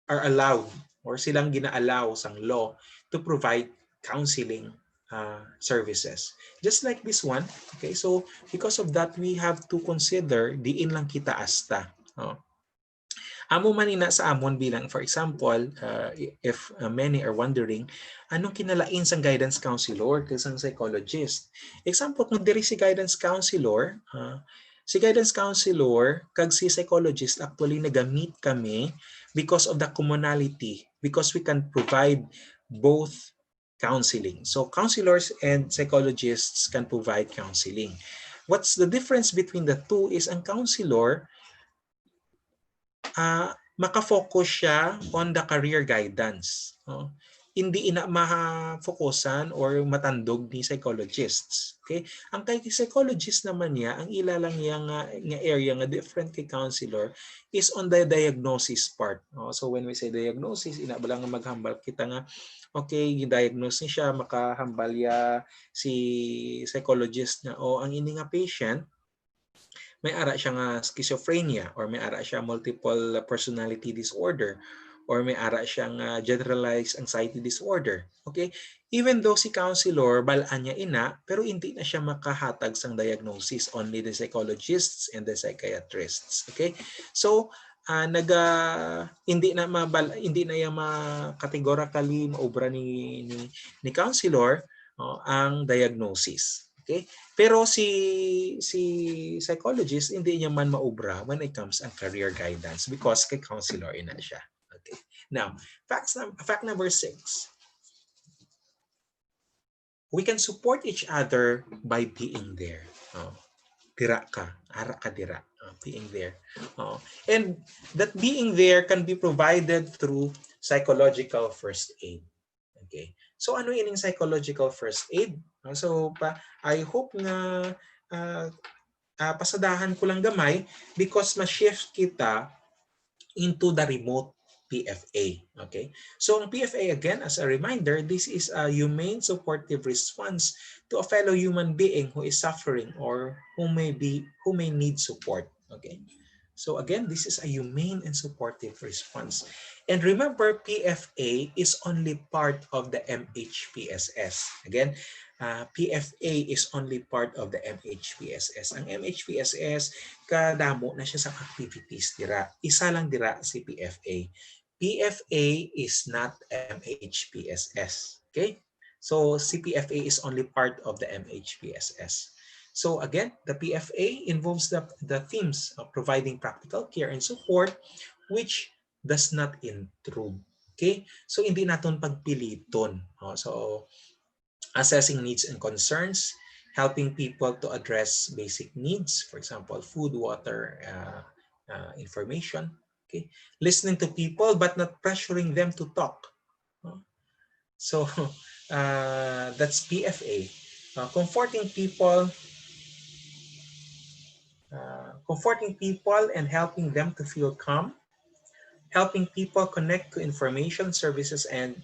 are allowed or silang gina-allow sang law to provide counseling services. Just like this one, okay? So because of that, we have to consider diin lang kita asta. Oh. Amo man ina sa amon bilang, for example, if many are wondering, anong kinalain sang guidance counselor kasang psychologist? Example, kung diri si guidance counselor, si guidance counselor kag si psychologist actually nagamit kami because of the commonality, because we can provide both counseling. So counselors and psychologists can provide counseling. What's the difference between the two is ang counselor makafocus siya on the career guidance. Hindi ina mafokusan or matandog ni psychologists. Okay? Ang kay psychologist naman niya, ang ila lang nga area nga different kay counselor is on the diagnosis part. So when we say diagnosis, ina ba lang maghambal kita nga okay, gi-diagnose ni siya, makahambal ya si psychologist na ang ini nga patient may ara siya nga schizophrenia or may ara siya multiple personality disorder or may ara siyang generalized anxiety disorder. Okay? Even though si counselor, balaan niya ina, pero hindi na siya makahatag sang diagnosis. Only the psychologists and the psychiatrists. Okay? So, hindi na yung categorically maobra ni counselor ang diagnosis. Okay? Pero si psychologist hindi niya man maobra when it comes ang career guidance because kay counselor ina siya. Okay. Now, fact number 6. We can support each other by being there. Dira ka, ara ka dira, being there. And that being there can be provided through psychological first aid. Okay. So ano ining psychological first aid? So I hope na pasadahan ko lang gamay because ma-shift kita into the remote PFA. Okay. So ang PFA again, as a reminder, this is a humane supportive response to a fellow human being who is suffering or who may need support. Okay. So again, this is a humane and supportive response. And remember, PFA is only part of the MHPSS. Again, PFA is only part of the MHPSS. Ang MHPSS, kadamo na siya sa activities dira. Isa lang dira si PFA. PFA is not MHPSS. Okay? So si PFA is only part of the MHPSS. So again, the PFA involves the themes of providing practical care and support which does not intrude. Okay? So hindi naton pagpiliton. So assessing needs and concerns, helping people to address basic needs, for example, food, water, information. Okay? Listening to people but not pressuring them to talk. So that's PFA. Comforting people and helping them to feel calm, helping people connect to information services and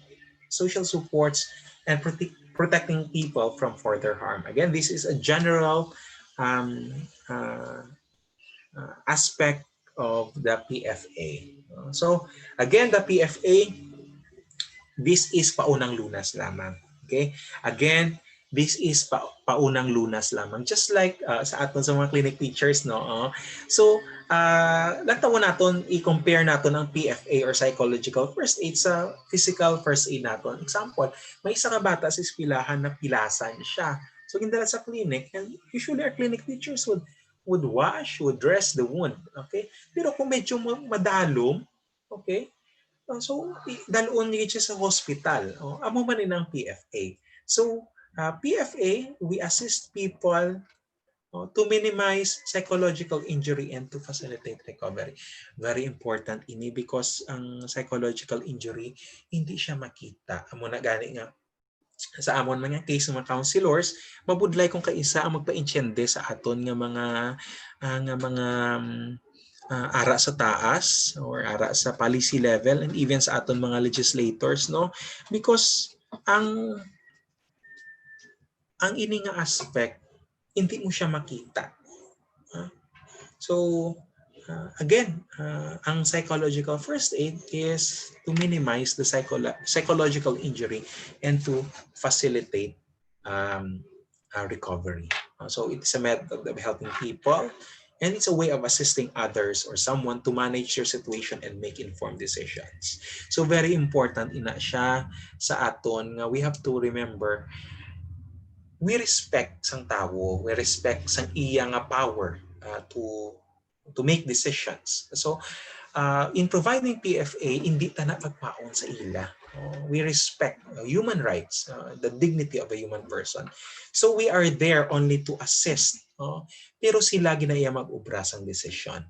social supports, and protecting people from further harm. Again, this is a general aspect of the PFA. So again, the PFA, this is paunang lunas lamang. Okay? Again, this is paunang lunas lamang. Just like sa aton sa mga clinic teachers, no? So, nagtawa naton, i-compare naton ang PFA or psychological first aid sa physical first aid naton. Example, may isa ka bata sa eskwelahan na pilasan siya. So, gindala sa clinic, and usually our clinic teachers would wash, would dress the wound. Okay? Pero kung medyo madalom, okay, so, dalon niya siya sa hospital. Amo man ang PFA. So, PFA, we assist people to minimize psychological injury and to facilitate recovery. Very important ini because ang psychological injury hindi siya makita. Amo na gani nga sa amon mga case mga counselors mabudlay kung kaisa ang magpa-insyende sa aton nga mga ara sa taas or ara sa policy level and even sa aton mga legislators, no, because ang ini nga aspect hindi mo siya makita. So again, ang psychological first aid is to minimize the psychological injury and to facilitate recovery. So it's a method of helping people and it's a way of assisting others or someone to manage your situation and make informed decisions. So very important ina siya sa aton nga we have to remember we respect sang tao, we respect sang iya nga power to make decisions. So in providing PFA, hindi ta na magpaon sa ila. We respect human rights, the dignity of a human person. So we are there only to assist. Pero sila ginaya mag-ubra sang decision.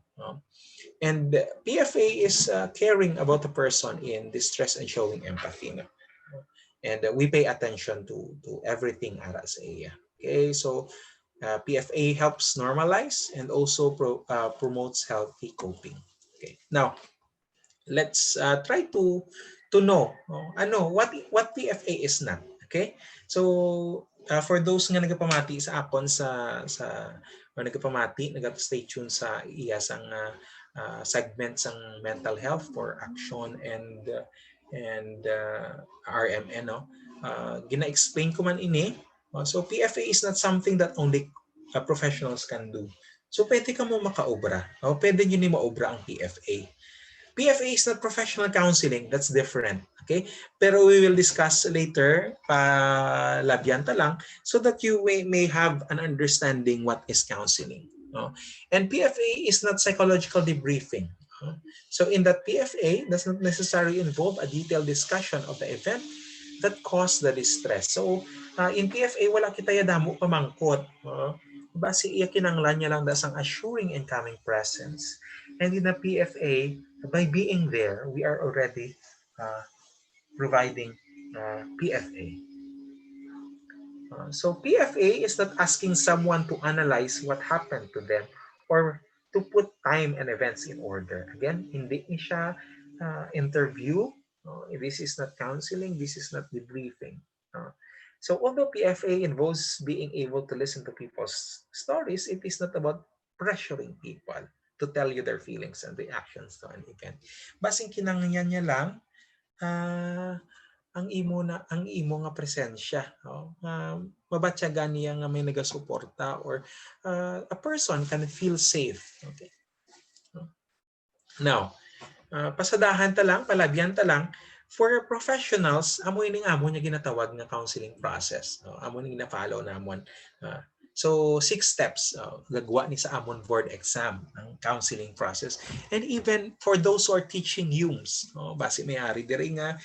And PFA is caring about the person in distress and showing empathy. No? And we pay attention to everything ara sa iya. Okay, so PFA helps normalize and also promotes healthy coping. Okay, now let's try to know what PFA is not. Okay, so for those nga nagapamati sa akon sa or nagapamati nagap-stay tuned sa iya sang segment sang mental health for action and RMN, no, gina-explain ko man ini. So PFA is not something that only professionals can do. So pwede ka mo makaobra. Pwede nyo ni maobra ang PFA. PFA is not professional counseling. That's different. Okay? Pero we will discuss later, labyanta lang, so that you may have an understanding what is counseling. And PFA is not psychological debriefing. So in that PFA does not necessarily involve a detailed discussion of the event that caused the distress. So in PFA, wala kita yadamo pamangkot. Base iya kinanglan niya lang dasang assuring and calming presence. And in the PFA, by being there, we are already providing PFA. So PFA is not asking someone to analyze what happened to them or to put time and events in order. Again, hindi siya interview. This is not counseling. This is not debriefing. So although PFA involves being able to listen to people's stories, it is not about pressuring people to tell you their feelings and reactions to an event. Basing kinangyan niya lang, ang imo nga presensya, mabatyagan niya nga may nagasuporta or a person can feel safe. Okay. Now, pasadahan ta lang, palabyan ta lang, for professionals, amo niya ginatawag nga counseling process. Amo ning na-follow namon. So 6 steps gagawa ni sa amon board exam ang counseling process. And even for those who are teaching UMS, base may-ari diri nga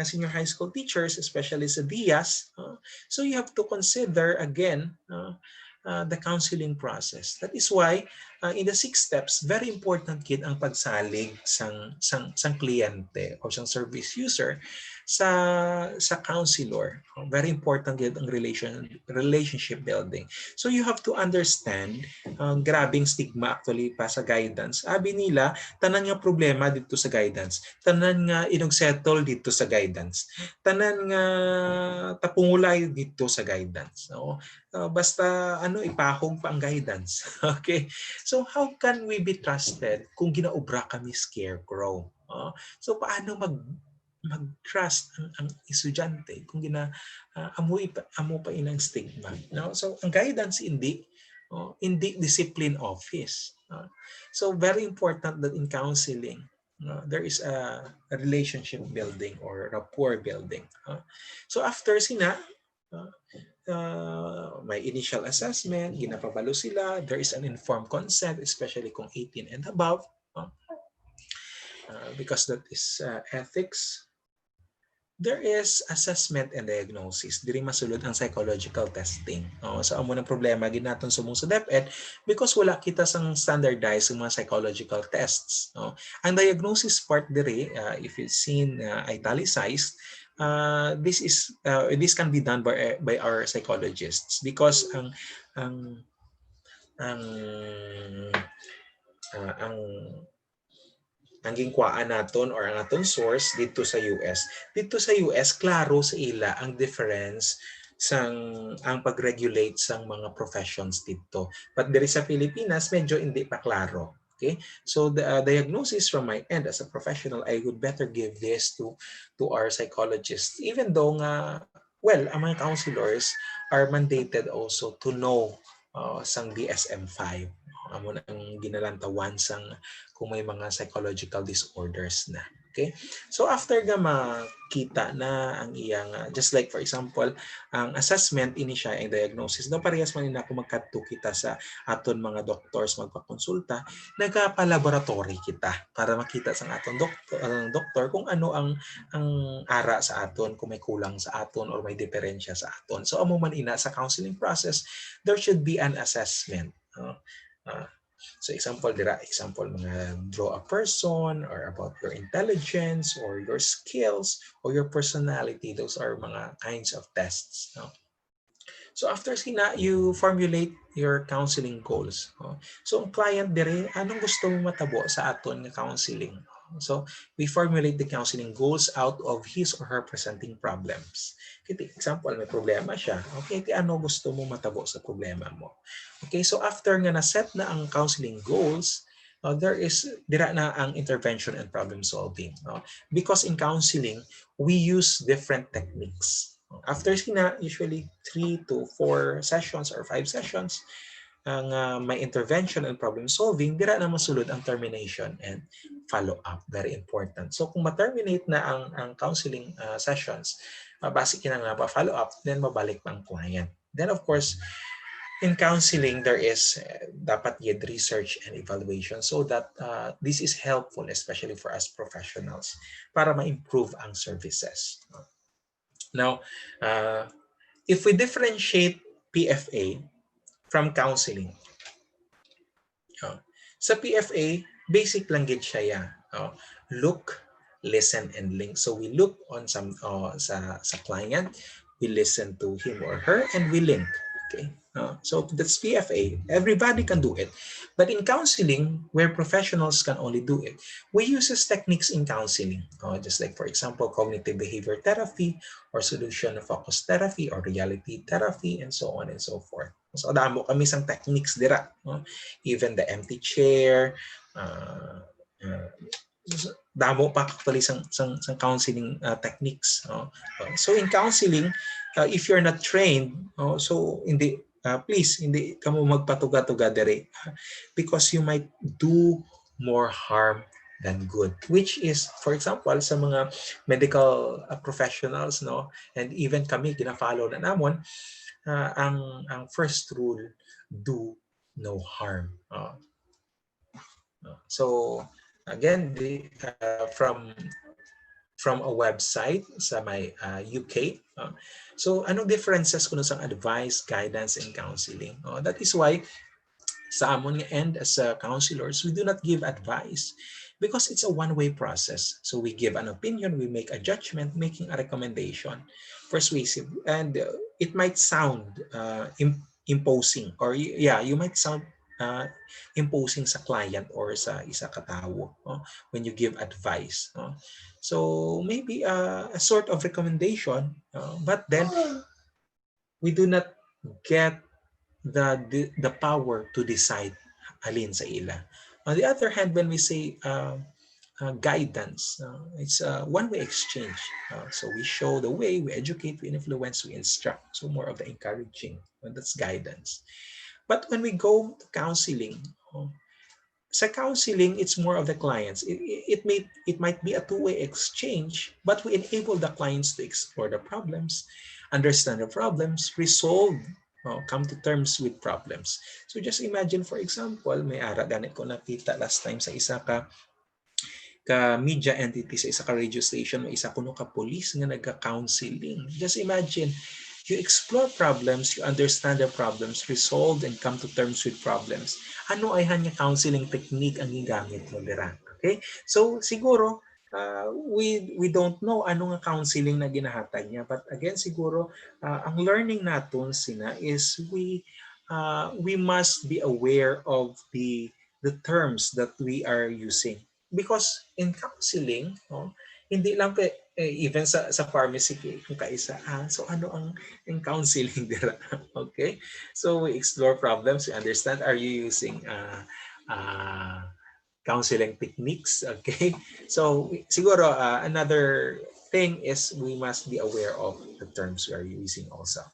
senior high school teachers, especially sa DIAS, so you have to consider again the counseling process. That is why in the 6 steps, very important kid ang pagsalig sang kliyente o sang service user sa counselor. Very important kid ang relationship building. So you have to understand grabing stigma actually pa sa guidance. Abi nila, tanan nga problema dito sa guidance. Tanan nga inong-settle dito sa guidance. Tanan nga tapungulay dito sa guidance. Basta ipahog pa ang guidance. Okay? So how can we be trusted kung ginaobra kami scarecrow? So paano mag-trust ang estudyante kung amo pa inang stigma? No? So ang guidance hindi discipline office. So very important that in counseling there is a relationship building or rapport building. So after sina may initial assessment, ginapabalo sila, there is an informed consent, especially kung 18 and above, because that is ethics. there is assessment and diagnosis. Diri masulod ang psychological testing. So amo ng problema gid naton sumong sa DepEd because wala kita sang standardized sa mga psychological tests. Ang diagnosis part diri, if it's seen italicized, this can be done by our psychologists because ang ang ang ang gingkwaan naton or ang aton source dito sa US. Dito sa US, klaro sa ila ang difference sang ang pag-regulate sang mga professions dito. But diri sa Pilipinas, medyo hindi pa klaro. Okay? So the diagnosis from my end as a professional, I would better give this to our psychologists. Even though nga, well, ang mga counselors are mandated also to know sang DSM-5. Amo ang ginalantawan sang kung may mga psychological disorders na. Okay? So after nga makita na ang iyang, just like for example, ang assessment ini siya ang diagnosis. No parehas man na kung magkadto kita sa aton mga doctors magpakonsulta, nagapa-laboratory kita para makita sa aton doktor kung ano ang ara sa aton, kung may kulang sa aton or may diferensya sa aton. So amo man ina sa counseling process, there should be an assessment. So example mga draw a person or about your intelligence or your skills or your personality. Those are mga kinds of tests. So after sina, you formulate your counseling goals. So ang client dire, anong gusto mo matabo sa aton nga counseling? So we formulate the counseling goals out of his or her presenting problems. Example, may problema siya. Okay, ano gusto mo matabo sa problema mo? Okay, so after nga na-set na ang counseling goals, dira na ang intervention and problem solving. Because in counseling, we use different techniques. After sina, usually 3 to 4 sessions or 5 sessions, ang may intervention and problem solving, dira na masulod ang termination and follow-up. Very important. So kung ma-terminate na ang counseling sessions, basic na nga pa follow-up, then mabalik pa ang client. Then of course, in counseling, there is dapat yet research and evaluation so that this is helpful, especially for us professionals, para ma-improve ang services. Now, if we differentiate PFA from counseling, sa PFA, basic lang gid siya ya. Look, listen, and link. So we look on sa client, we listen to him or her, and we link. Okay. So that's PFA. Everybody can do it. But in counseling, where professionals can only do it, we use techniques in counseling. Just like, for example, cognitive behavior therapy or solution-focused therapy or reality therapy and so on and so forth. So damo kami sang techniques dira. Even the empty chair, damo pa actually sang counseling techniques. So in counseling, if you're not trained, so hindi please hindi kamo magpatuga-tuga dere because you might do more harm than good, which is, for example, sa mga medical professionals, and even kami gina-follow na namon ang first rule, do no harm. So again, from a website sa may UK. So anong differences kuno sa advice, guidance, and counseling? That is why sa amon nga end as counselors, we do not give advice because it's a one-way process. So we give an opinion, we make a judgment, making a recommendation, persuasive, and it might sound imposing, or you might sound imposing sa client or sa isa katawo when you give advice. So maybe a sort of recommendation, but then we do not get the power to decide alin sa ila. On the other hand, when we say guidance, it's a one-way exchange. So we show the way, we educate, we influence, we instruct. So more of the encouraging, that's guidance. But when we go to counseling, sa counseling, it's more of the clients. It might be a two-way exchange, but we enable the clients to explore the problems, understand the problems, resolve, come to terms with problems. So just imagine, for example, may ara ganit ko nakita last time sa isa ka ka media entity sa isa ka radio station o isa kuno ka police nga nagka-counseling. Just imagine, you explore problems, you understand the problems, resolve and come to terms with problems. Ano ay hanya counseling technique ang gigamit mo dira? Okay? So siguro we don't know ano nga counseling na ginahatag niya, but again siguro ang learning naton sina is we must be aware of the terms that we are using. Because in counseling, no, hindi lang even sa pharmacy kung kaisa, so ano ang counseling dira? Okay? So we explore problems, we understand, are you using uh, counseling techniques? Okay? So siguro another thing is we must be aware of the terms we are using also.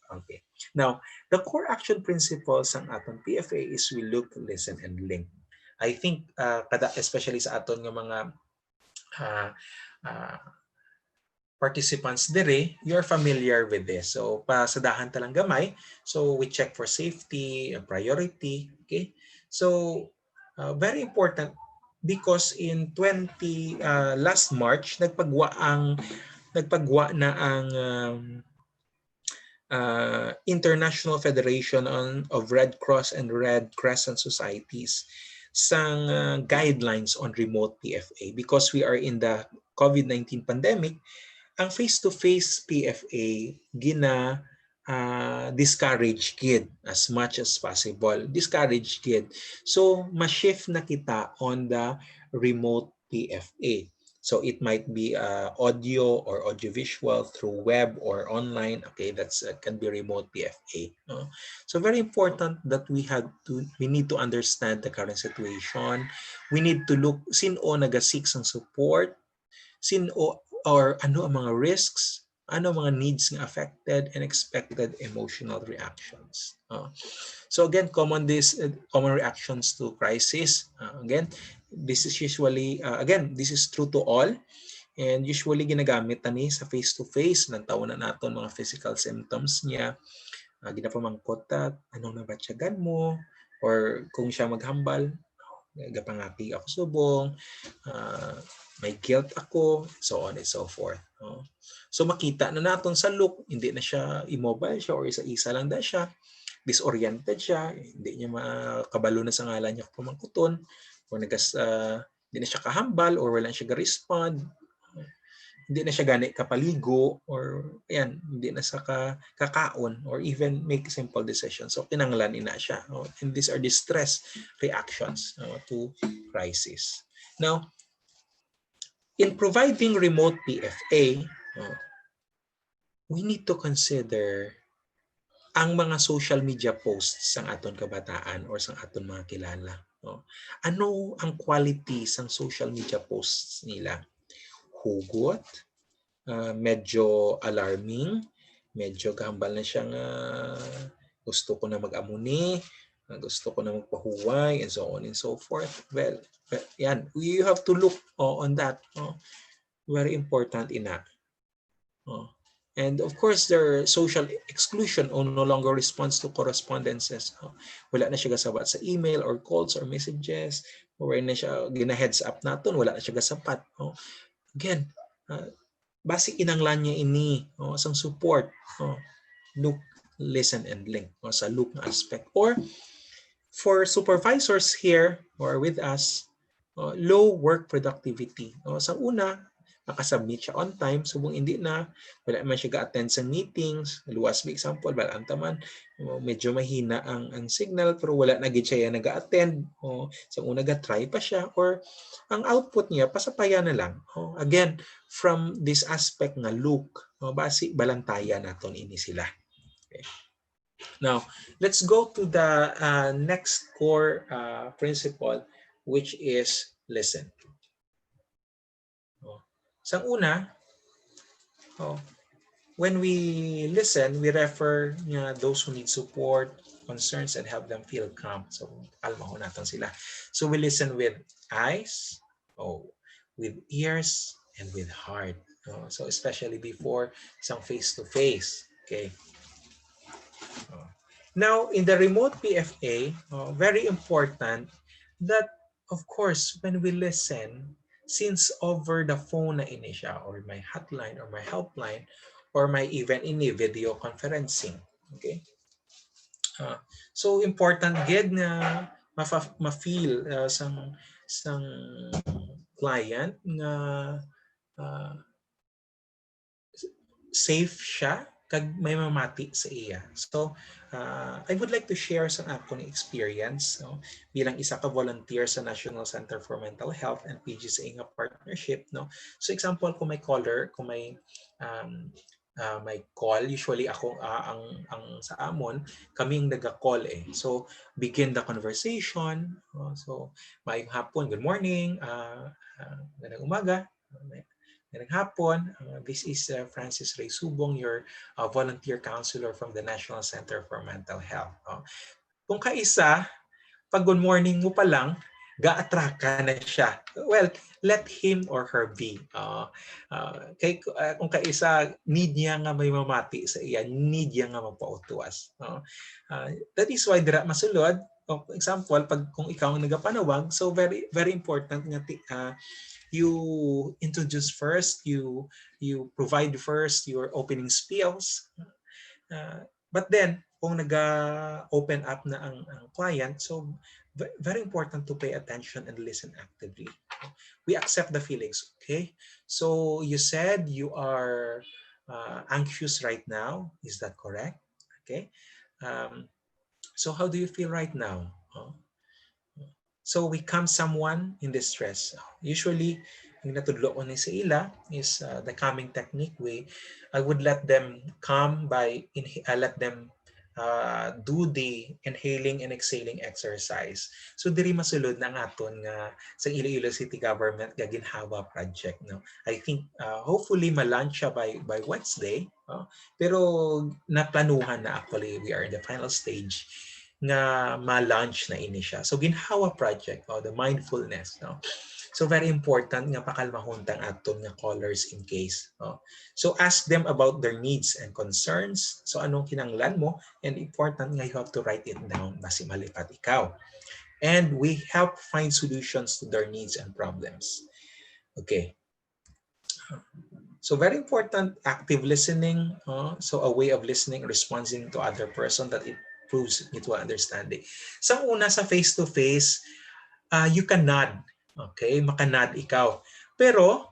Okay. Now, the core action principles ng aton PFA is we look, listen, and link. I think especially sa aton ng mga uh, uh, participants dire, you're familiar with this. So, pasadahan talang gamay. So, we check for safety, priority. Okay? So, very important because in last March, nagpagwa na ang International Federation of Red Cross and Red Crescent Societies sang guidelines on remote PFA because we are in the COVID-19 pandemic. Ang face-to-face PFA discourage kid as much as possible. Discourage kid. So, ma-shift na kita on the remote PFA. So it might be audio or audiovisual through web or online. Okay, that's can be remote PFA. No? So very important that we need to understand the current situation. We need to look sino nagasik ng support, sino or ano ang mga risks, ano ang mga needs ng affected and expected emotional reactions. So again, common reactions to crisis. Again, this is usually this is true to all, and usually ginagamit ni sa face-to-face ng taon na naton mga physical symptoms niya. Ginapamangkot anong nabatyagan mo, or kung siya maghambal, gapangati ako subong, may guilt ako, so on and so forth. So makita na naton sa look, hindi na siya immobile siya or isa-isa lang da siya, disoriented siya, hindi niya makabalo na sa ngalan niya pamangkuton, o hindi na siya kahambal or wala siya ga-respond, hindi na siya gani kapaligo, or ayan, hindi na sa kakaon or even make simple decisions. So kinanglan ina siya. And these are the stress reactions to crisis. Now, in providing remote PFA, we need to consider ang mga social media posts sang aton kabataan or sang aton mga kilala. Ano ang quality sang social media posts nila? Hugot, medyo alarming, medyo gambal na siyang gusto ko na mag-amuni, gusto ko na magpahuway, and so on and so forth. Well, yan, you have to look on that. Very important ina. And of course, their social exclusion o no longer responds to correspondences. Wala na siya gasabat sa email or calls or messages. Or na siya gina-heads up naton, wala na siya gasapat. Again, basic inanglan niya ini sang support. Look, listen, and link sa look na aspect. Or for supervisors here or with us, low work productivity. Sa una, makasubmit siya on time, subong hindi na, wala man siya ga-attend sa meetings, luwas by example, balanta man, medyo mahina ang signal, pero wala na gid siya nag-attend, sa una ga-try pa siya, or ang output niya, pasapaya na lang. Again, from this aspect nga look, basi balantaya naton ini sila. Okay. Now, let's go to the next core principle, which is listen. Sa una, when we listen, we refer those who need support, concerns, and help them feel calm. So, kalmahon natin sila. So, we listen with eyes, with ears, and with heart. So, especially before some face-to-face. Okay. Now, in the remote PFA, very important that, of course, when we listen, since over the phone na ini siya, or my hotline or my helpline, or my even ini video conferencing. Okay? Ah, so important gid na ma-feel sang client nga ah, safe siya kag may mamati sa iya. So, I would like to share sa akong experience, no, bilang isa ka volunteer sa National Center for Mental Health and PGCA nga partnership, no. So example, kung may caller, kung um, may call, usually ako ang sa amon, kami ang naga-call eh. So begin the conversation. So maayong hapon, good morning, magandang umaga, magandang hapon. This is Francis Ray Subong, your volunteer counselor from the National Center for Mental Health. Kung kaisa, pag good morning mo pa lang, ga-attract ka na siya. Well, let him or her be. Kung kaisa, need niya nga may mamati sa iya, need niya nga mapautuas. That is why dira masulod. Example, pag kung ikaw ang nagapanawag, so very very important nga you introduce first, you provide first your opening spills. But then, kung nag-open up na ang client, so very important to pay attention and listen actively. We accept the feelings, okay? So you said you are anxious right now. Is that correct? Okay. Um, so how do you feel right now? So we calm someone in distress. Usually, yung natudlo ko ni sa ila is the calming technique. I would let them calm by, let them do the inhaling and exhaling exercise. So diri masulod na aton nga sa Iloilo City Government nga ginhawa project, no. I think hopefully ma-launch siya by Wednesday, pero naplanuhan na, actually we are in the final stage nga ma-launch na ini siya. So ginhawa project, the mindfulness, no. So very important nga pakalmahuntang aton nga callers in case, no. So ask them about their needs and concerns. So anong kinanglan mo, and important nga you have to write it down basi malipat ikaw. And we help find solutions to their needs and problems. Okay. So very important, active listening. So a way of listening, responding to other person that it proves mutual understanding. Sa una, sa face-to-face, you can nod. Okay, makanod ikaw. Pero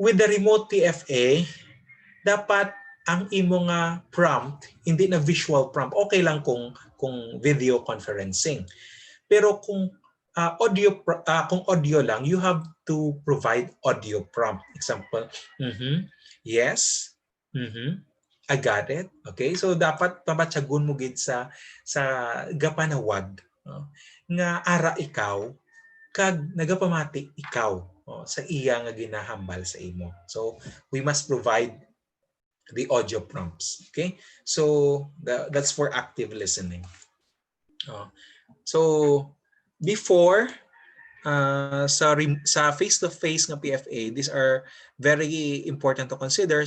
with the remote PFA, dapat ang imo nga prompt, hindi na visual prompt. Okay lang kung video conferencing. Pero kung kung audio lang, you have to provide audio prompt. Example, yes, I got it. Okay, so dapat pamatsagon mo gid sa gapanawag, nga ara ikaw kag nagapamati ikaw, sa iya nga ginahambal sa imo. So we must provide the audio prompts. Okay, so that's for active listening. So before sa face-to-face nga PFA, these are very important to consider.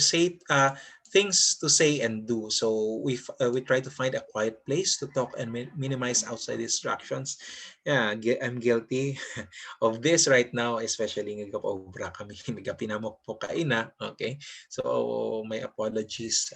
Things to say and do. So we try to find a quiet place to talk and minimize outside distractions. Yeah, I'm guilty of this right now, especially nga obra kami pinamok po kaina. Okay, so my apologies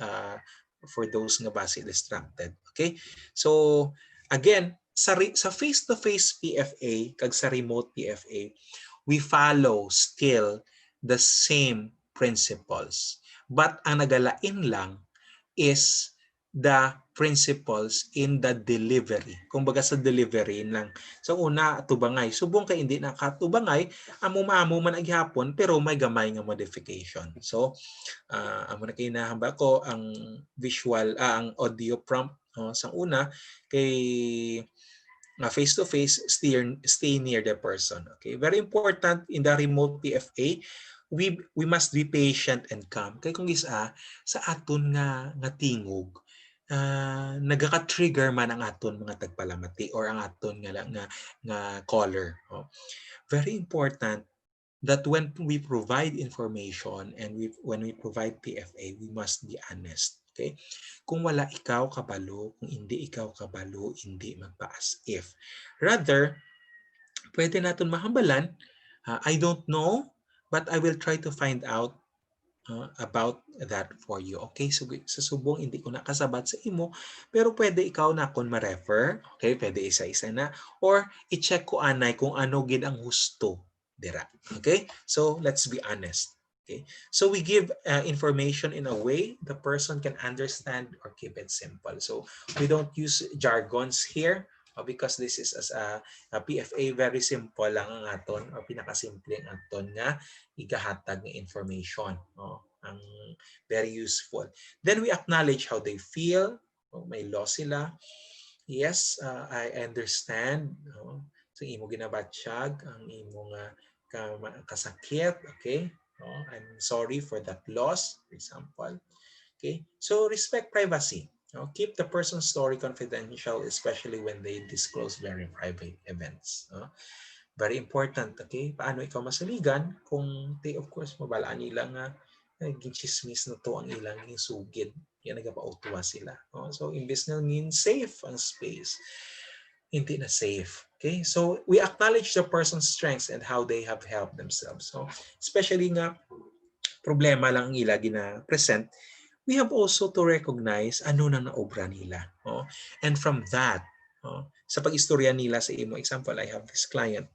for those nga basi distracted. Okay, so again, sa face-to-face PFA kag sa remote PFA, we follow still the same principles. But ang nagalain lang is the principles in the delivery. Kumbaga sa delivery lang. So una, tubangay. Subong kay hindi nakatubangay, amo man aghapon pero may gamay nga modification. So amo na kay nahamba ko ang visual, ang audio prompt sa una kay face-to-face, stay near the person. Okay, very important in the remote PFA, we must be patient and calm. Kay kung isa sa aton nga tingog, nagaka-trigger man ang aton mga tagpalamati or ang aton nga caller. Very important that when we provide information and when we provide PFA, we must be honest. Okay? Kung wala ikaw kabalo, kung hindi ikaw kabalo, hindi magpa-as if. Rather, pwede natin mahambalan I don't know, but I will try to find out about that for you. Okay, so sa subong hindi ko nakasabat sa imo, pero pwede ikaw na kung ma-refer, okay, pwede isa-isa na, or i-check ko anay kung ano gid ang husto dira. Okay, so let's be honest. Okay, so we give information in a way the person can understand or keep it simple. So we don't use jargons here because this is as a PFA, very simple lang ang aton or pinakasimple ang aton nga igahatag ng information. Ang very useful. Then we acknowledge how they feel. May loss sila. Yes, I understand. So imo ginabatsyag ang imo nga kasakit. Okay? I'm sorry for that loss, for example. Okay? So respect privacy. Keep the person's story confidential, especially when they disclose very private events. Very important, okay? Paano ikaw masaligan kung they, of course, mabalaan nila nga gichismis na to ang ilang yung sugid. Yan nagapautuwa sila. So, imbes na mean safe ang space, hindi na safe. Okay? So, we acknowledge the person's strengths and how they have helped themselves. So, especially nga, problema lang ang ila gina-present, we have also to recognize ano na naobra nila. And from that, sa pag-istorya nila sa imo, example, I have this client,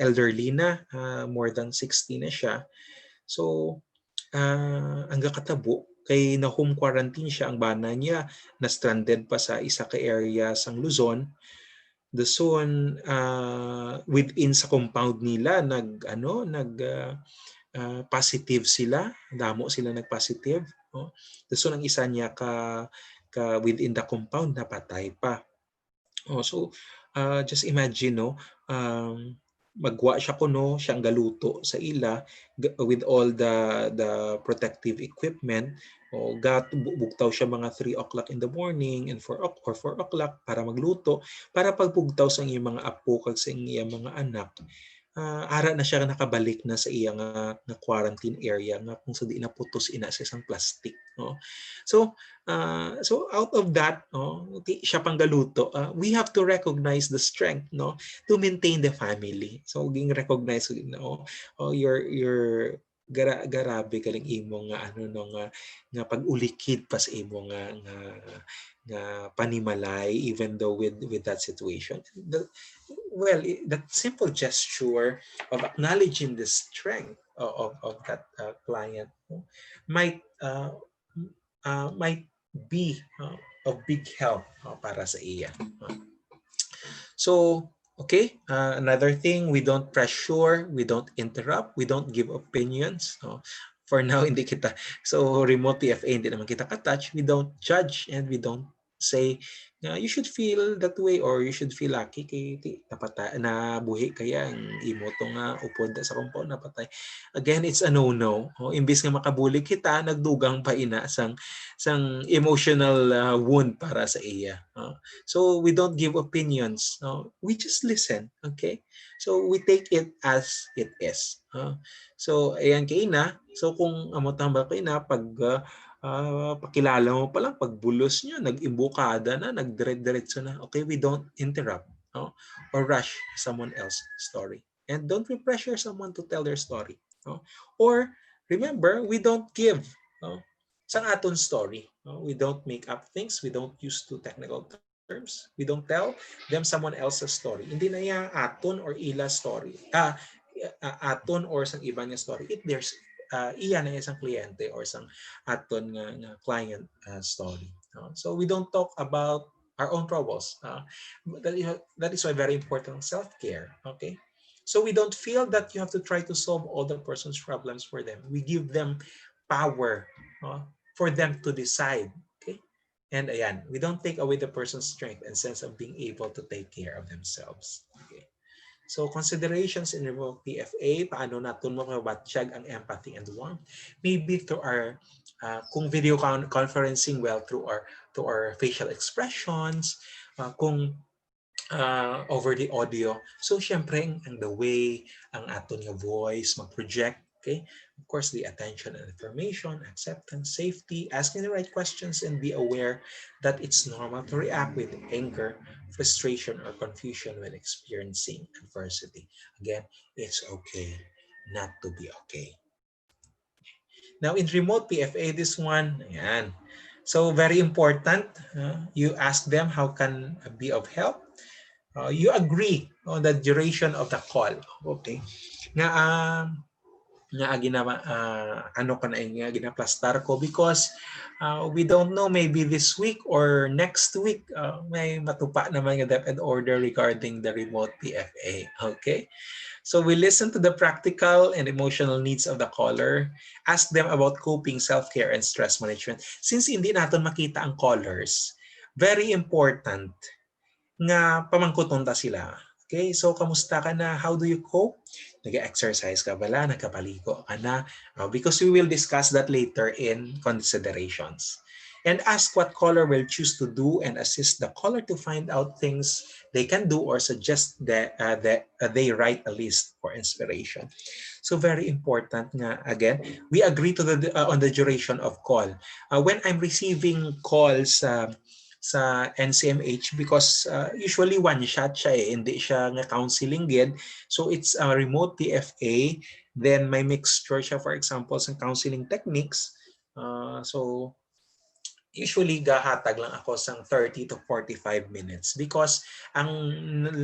elderly na, more than 60 na siya. So, ang katabo, kay na home quarantine siya, ang bana niya na stranded pa sa isa ka area sang Luzon. The son, within sa compound nila, positive sila, damo sila nag-positive. So, ang isa niya ka within the compound napatay pa. So, just imagine, no, magwa siya kuno, siyang galuto sa ila with all the protective equipment. Bugtaw siya mga 3 o'clock in the morning and 4 o'clock para magluto, para pagpugtaw sa iyang mga apo kag sa iyang mga anak. Ara na siya nakabalik na sa iyang nga quarantine area nga kung sa di na putos ina sa isang plastic. So out of that, siya pang galuto, we have to recognize the strength, to maintain the family. So ging recognize, your garabe kaling imo nga nga pag-ulikid pa sa imo nga panimalay, even though with that situation. That simple gesture of acknowledging the strength of that client might be of big help para sa iya. So, okay, another thing, we don't pressure, we don't interrupt, we don't give opinions. For now, hindi kita, so remote PFA, hindi naman kita ka-touch. We don't judge and we don't say, you should feel that way or you should feel lucky kay na buhi kaya ang imo to nga upod sa compound napatay. Again, it's a no-no. Imbis nga makabulig kita, nagdugang pa ina sang emotional wound para sa iya. So we don't give opinions. We just listen. Okay? So we take it as it is. So ayan kay ina. So kung amo tamba kay ina pag pakilala mo pa lang, pagbulos niya, nag-imbukada na, nagdire-diretso na. Okay, we don't interrupt or rush someone else's story. And don't we pressure someone to tell their story. Or remember, we don't give sang aton story. We don't make up things. We don't use too technical terms. We don't tell them someone else's story. Hindi na ya aton or ila story. Aton or sang iba niya story. There's iya na isang kliyente or isang aton nga client story. So we don't talk about our own troubles. That is why very important self-care. Okay. So we don't feel that you have to try to solve all the person's problems for them. We give them power for them to decide. Okay? And ayan, we don't take away the person's strength and sense of being able to take care of themselves. Okay? So considerations in remote PFA, paano natin mababatsyag ang empathy and warmth? Maybe through our, kung video conferencing, well, through our facial expressions, kung over the audio. So syempre, ang the way ang aton nga voice mag-project Okay, of course, the attention and information, acceptance, safety, asking the right questions, and be aware that it's normal to react with anger, frustration, or confusion when experiencing adversity. Again, it's okay not to be okay. Now, in remote PFA, this one, ayan. So, very important, you ask them how can I be of help. You agree on the duration of the call. Okay. Nga, nga ginawa ano ka na nga ginaplastar ko because we don't know, maybe this week or next week may matupa naman yung DepEd order regarding the remote PFA. Okay, so we listen to the practical and emotional needs of the caller, ask them about coping, self-care, and stress management. Since hindi natin makita ang callers, very important nga pamangkuton ta sila. Okay, so kamusta ka na? How do you cope? Nag-exercise ka bala? Nagkapaligo ka na? Because we will discuss that later in considerations. And ask what caller will choose to do and assist the caller to find out things they can do or suggest that they write a list for inspiration. So very important nga, again, we agree to on the duration of call. When I'm receiving calls sa NCMH, because usually one shot siya hindi siya nga counseling gid. So it's a remote PFA, then may mixture siya, for example, sa counseling techniques. So usually gahatag lang ako sang 30 to 45 minutes because ang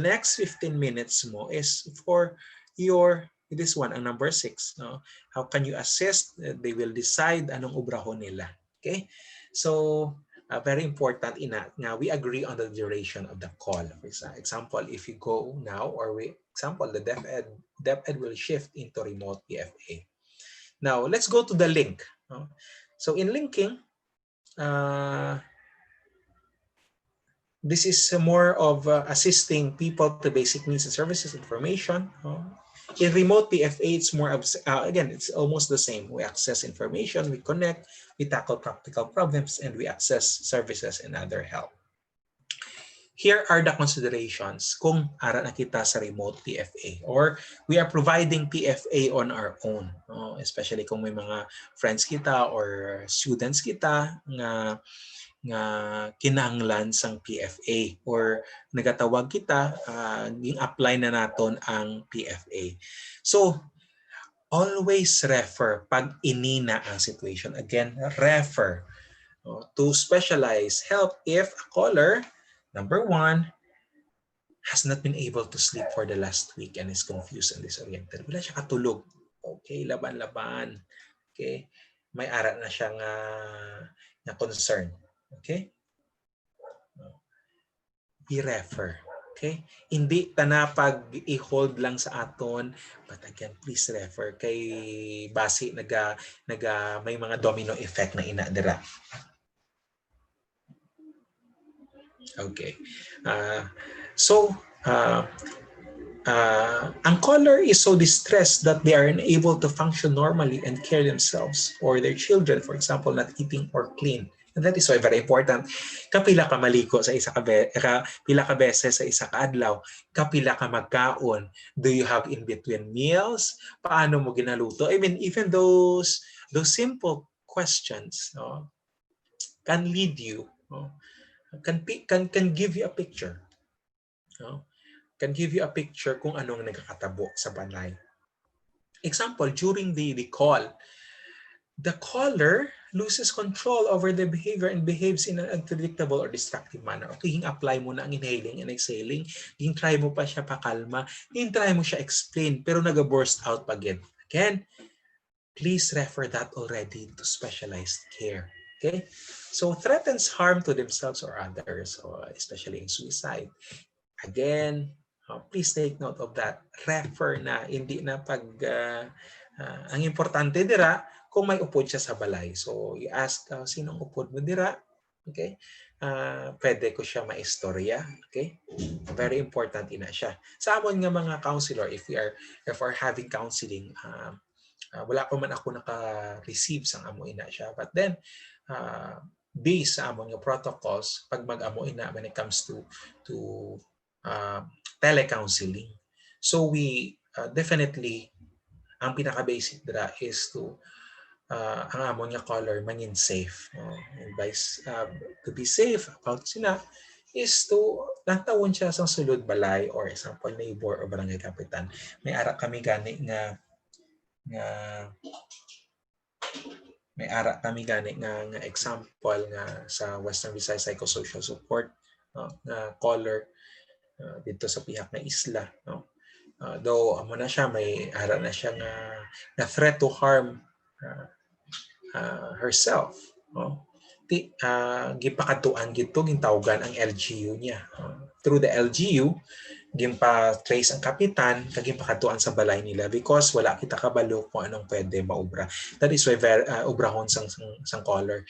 next 15 minutes mo is for your this one, ang number 6, no? How can you assist? They will decide anong ubrahon nila. Okay? So very important ina nga we agree on the duration of the call. For example, if you go now, or we example the DepEd will shift into remote PFA. Now let's go to the link. So in linking, this is more of assisting people to basic needs and services information. In remote PFA, it's more of, again, it's almost the same. We access information, we connect, we tackle practical problems, and we access services and other help. Here are the considerations kung ara na kita sa remote PFA or we are providing PFA on our own. Especially kung may mga friends kita or students kita nga kinahanglan sang PFA or nagatawag kita, ging apply na naton ang PFA. So, always refer pag inina ang situation. Again, refer to specialized help if a caller, number 1, has not been able to sleep for the last week and is confused and disoriented. Wala siya katulog. Okay, laban-laban. Okay, may ara na siyang na concern. Okay? I-refer. Okay? Hindi na pag i-hold lang sa aton, but again, please refer kay base naga may mga domino effect na ina dira. Okay. Ang caller is so distressed that they are unable to function normally and care themselves or their children, for example, not eating or clean. And that is why very important. Kapila ka maliko sa pila ka beses sa isa ka adlaw, kapila ka magkaon. Do you have in between meals? Paano mo ginaluto? I mean, even those simple questions can lead you, can give you a picture. Can give you a picture kung anong nagkakatabo sa balay. Example, during the call, the caller loses control over the behavior and behaves in an unpredictable or destructive manner. Okay, apply mo na ang inhaling and exhaling, try mo pa siya pakalma, try mo siya explain, pero nag-burst out pa again. Again, please refer that already to specialized care. Okay? So, threatens harm to themselves or others, especially in suicide. Again, please take note of that. Refer na, hindi na pag, ang importante dira, kung may upod siya sa balay. So, you ask, sinong upod mo dira? Okay? Pwede ko siya maistorya. Okay? Very important ina siya. Sa amon nga mga counselor, if we're having counseling, wala pa man ako naka-receive sang amo ina siya. But then, based sa amon nga protocols, pag mag-amo ina when it comes to telecounseling. So we definitely Ang pinaka-basic dira is ang amon nga color mangin safe. And to be safe about sila is to nantawon siya sa sulod balay or example neighbor or barangay kapitan. May ara kami gani nga nga example nga sa Western Visayas Psychosocial Support nga color dito sa pihak na isla, no. Though amo na siya may ara na siya nga threat to harm herself, no. Gipakatuan gito gintawgan ang LGU niya. Through the LGU gimpa-trace ang kapitan kag gimpakatuan sa balay nila because wala kita kabalo kung anong pwede maubra. That is why ubrahon sang color.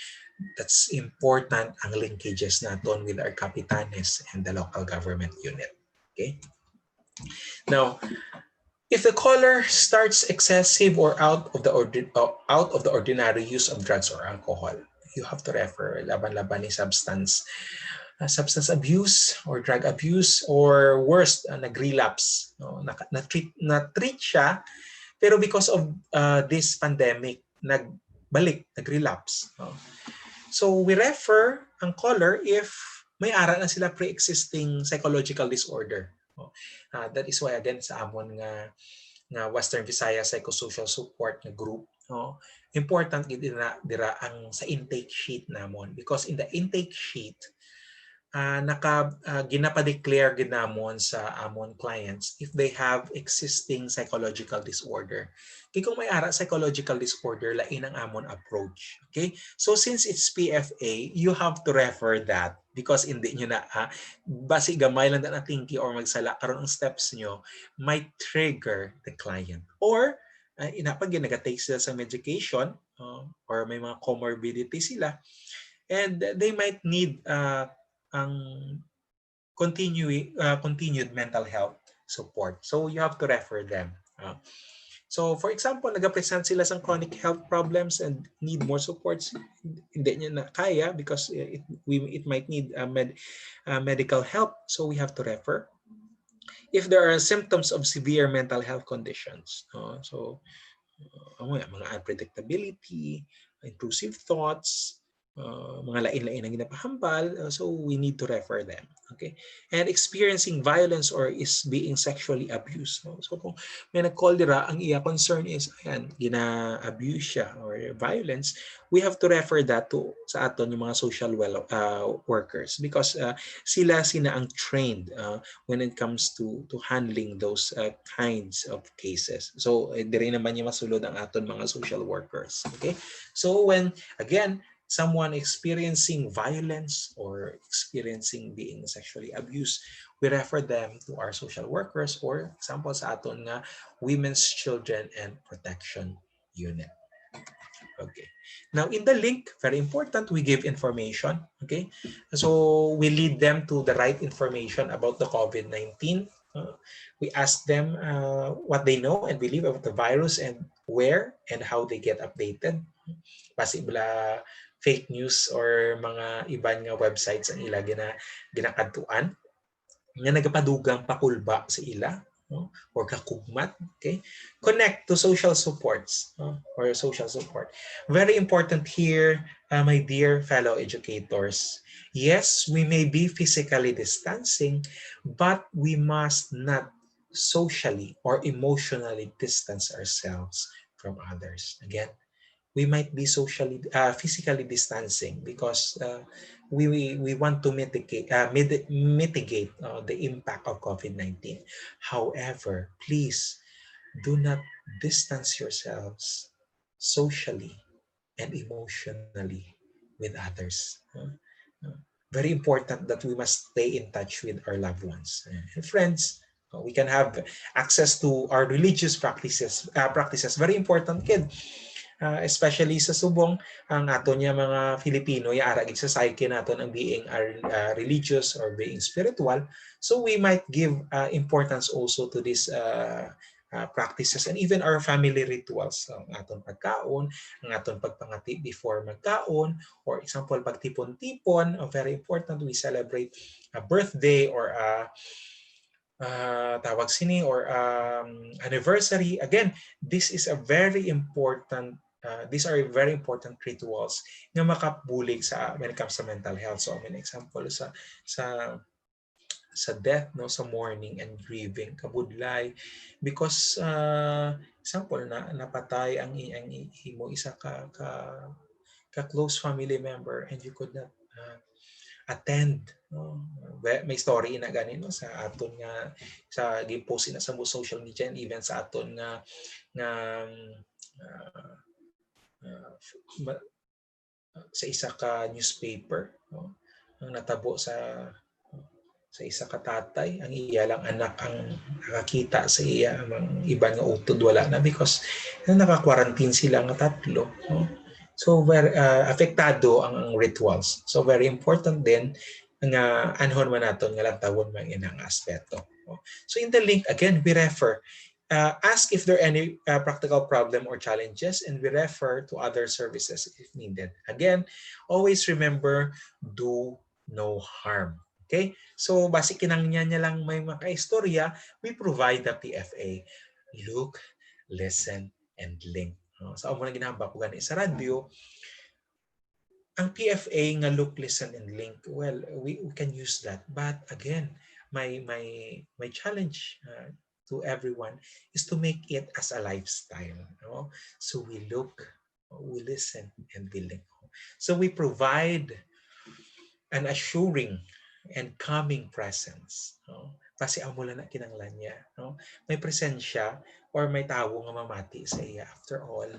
That's important ang linkages naton with our kapitanes and the local government unit. Okay? Now, if the caller starts excessive or out of the ordinary use of drugs or alcohol, you have to refer laban-laban ni substance abuse or drug abuse or worse, nag-relapse. No? Na-treat siya pero because of this pandemic, nag-relapse. No? So we refer ang caller if may ara na sila pre-existing psychological disorder. No? That is why again sa amon nga Western Visayas Psychosocial Support nga group, no? Important gid dira ang sa intake sheet namon because in the intake sheet ginapa-declare ginamon sa amon clients if they have existing psychological disorder. Kaya kung may ara psychological disorder, lain ang amon approach. Okay? So since it's PFA, you have to refer that because hindi nyo na, basi gamay lang na tingki or magsala karon ang steps nyo might trigger the client. Or, pag nag-take sila sa medication or may mga comorbidity sila, and they might need ang continued mental health support. So you have to refer them. So for example, nag-present sila sa chronic health problems and need more supports, hindi niya na kaya because it might need medical help. So we have to refer. If there are symptoms of severe mental health conditions, mga unpredictability, intrusive thoughts, mga lain-lain na ginapahambal, so we need to refer them. Okay? And experiencing violence or is being sexually abused. No? So kung may nag-call dira, ang iya concern is, ayan, gina-abuse siya or violence, we have to refer that to sa aton yung mga social workers because sila ang trained when it comes to handling those kinds of cases. So dire naman yung masulod ang aton mga social workers. Okay? So when again someone experiencing violence or experiencing being sexually abused, we refer them to our social workers or example sa aton nga Women's, Children and Protection Unit. Okay. Now in the link, very important, we give information. Okay. So we lead them to the right information about the COVID-19. We ask them what they know and believe about the virus and where and how they get updated. Possible fake news or mga iban nga websites ang ila ginakadtuan nga nagapadugang pakulba sa ila, no? Or kakugmat. Okay, connect to social supports, no? Or social support. Very important here, my dear fellow educators. Yes, we may be physically distancing, but we must not socially or emotionally distance ourselves from others. Again, we might be physically distancing because we want to mitigate the impact of COVID-19. However, please do not distance yourselves socially and emotionally with others. Very important that we must stay in touch with our loved ones and friends. We can have access to our religious practices. Very important, kid. Especially sa subong ang ato niya mga Filipino ya aragid sa psyche naton ang being religious or being spiritual, so we might give importance also to these practices and even our family rituals, ang aton pagkaon, ang aton pagpangati before magkaon, or example pagtipon-tipon, very important we celebrate a birthday or tawag sini or anniversary. Again, this is a very important these are very important rituals nga makabulig sa when it comes to mental health. So, an example sa sa death, no, sa mourning and grieving kabudlay because example na napatay ang imo isa ka close family member and you could not attend, no. May story na gani, no, sa aton nga sa gi-post na sa social media and even sa aton nga uh, uh, sa isa ka newspaper, no, ang natabo sa isa ka tatay ang iya lang anak ang nakakita sa iya ang iban nga utod wala na because naka-quarantine sila nga tatlo, no? So very apektado ang rituals, so very important din nga anhon man naton nga lantawon man inang aspeto, no? So in the link again we refer ask if there are any practical problem or challenges and we refer to other services if needed. Again, always remember, do no harm. Okay? So, base kinangnya niya lang may makaistorya, we provide the PFA. Look, listen, and link. No? So, amo na ginahambak ko gani sa radyo, ang PFA nga look, listen, and link, well, we can use that. But again, my challenge to everyone is to make it as a lifestyle. No? So we look, we listen, and we link. So we provide an assuring and calming presence. No? Kasi amo lang na kinanglan niya. No? May presensya or may tawo nga mamati sa iya. After all,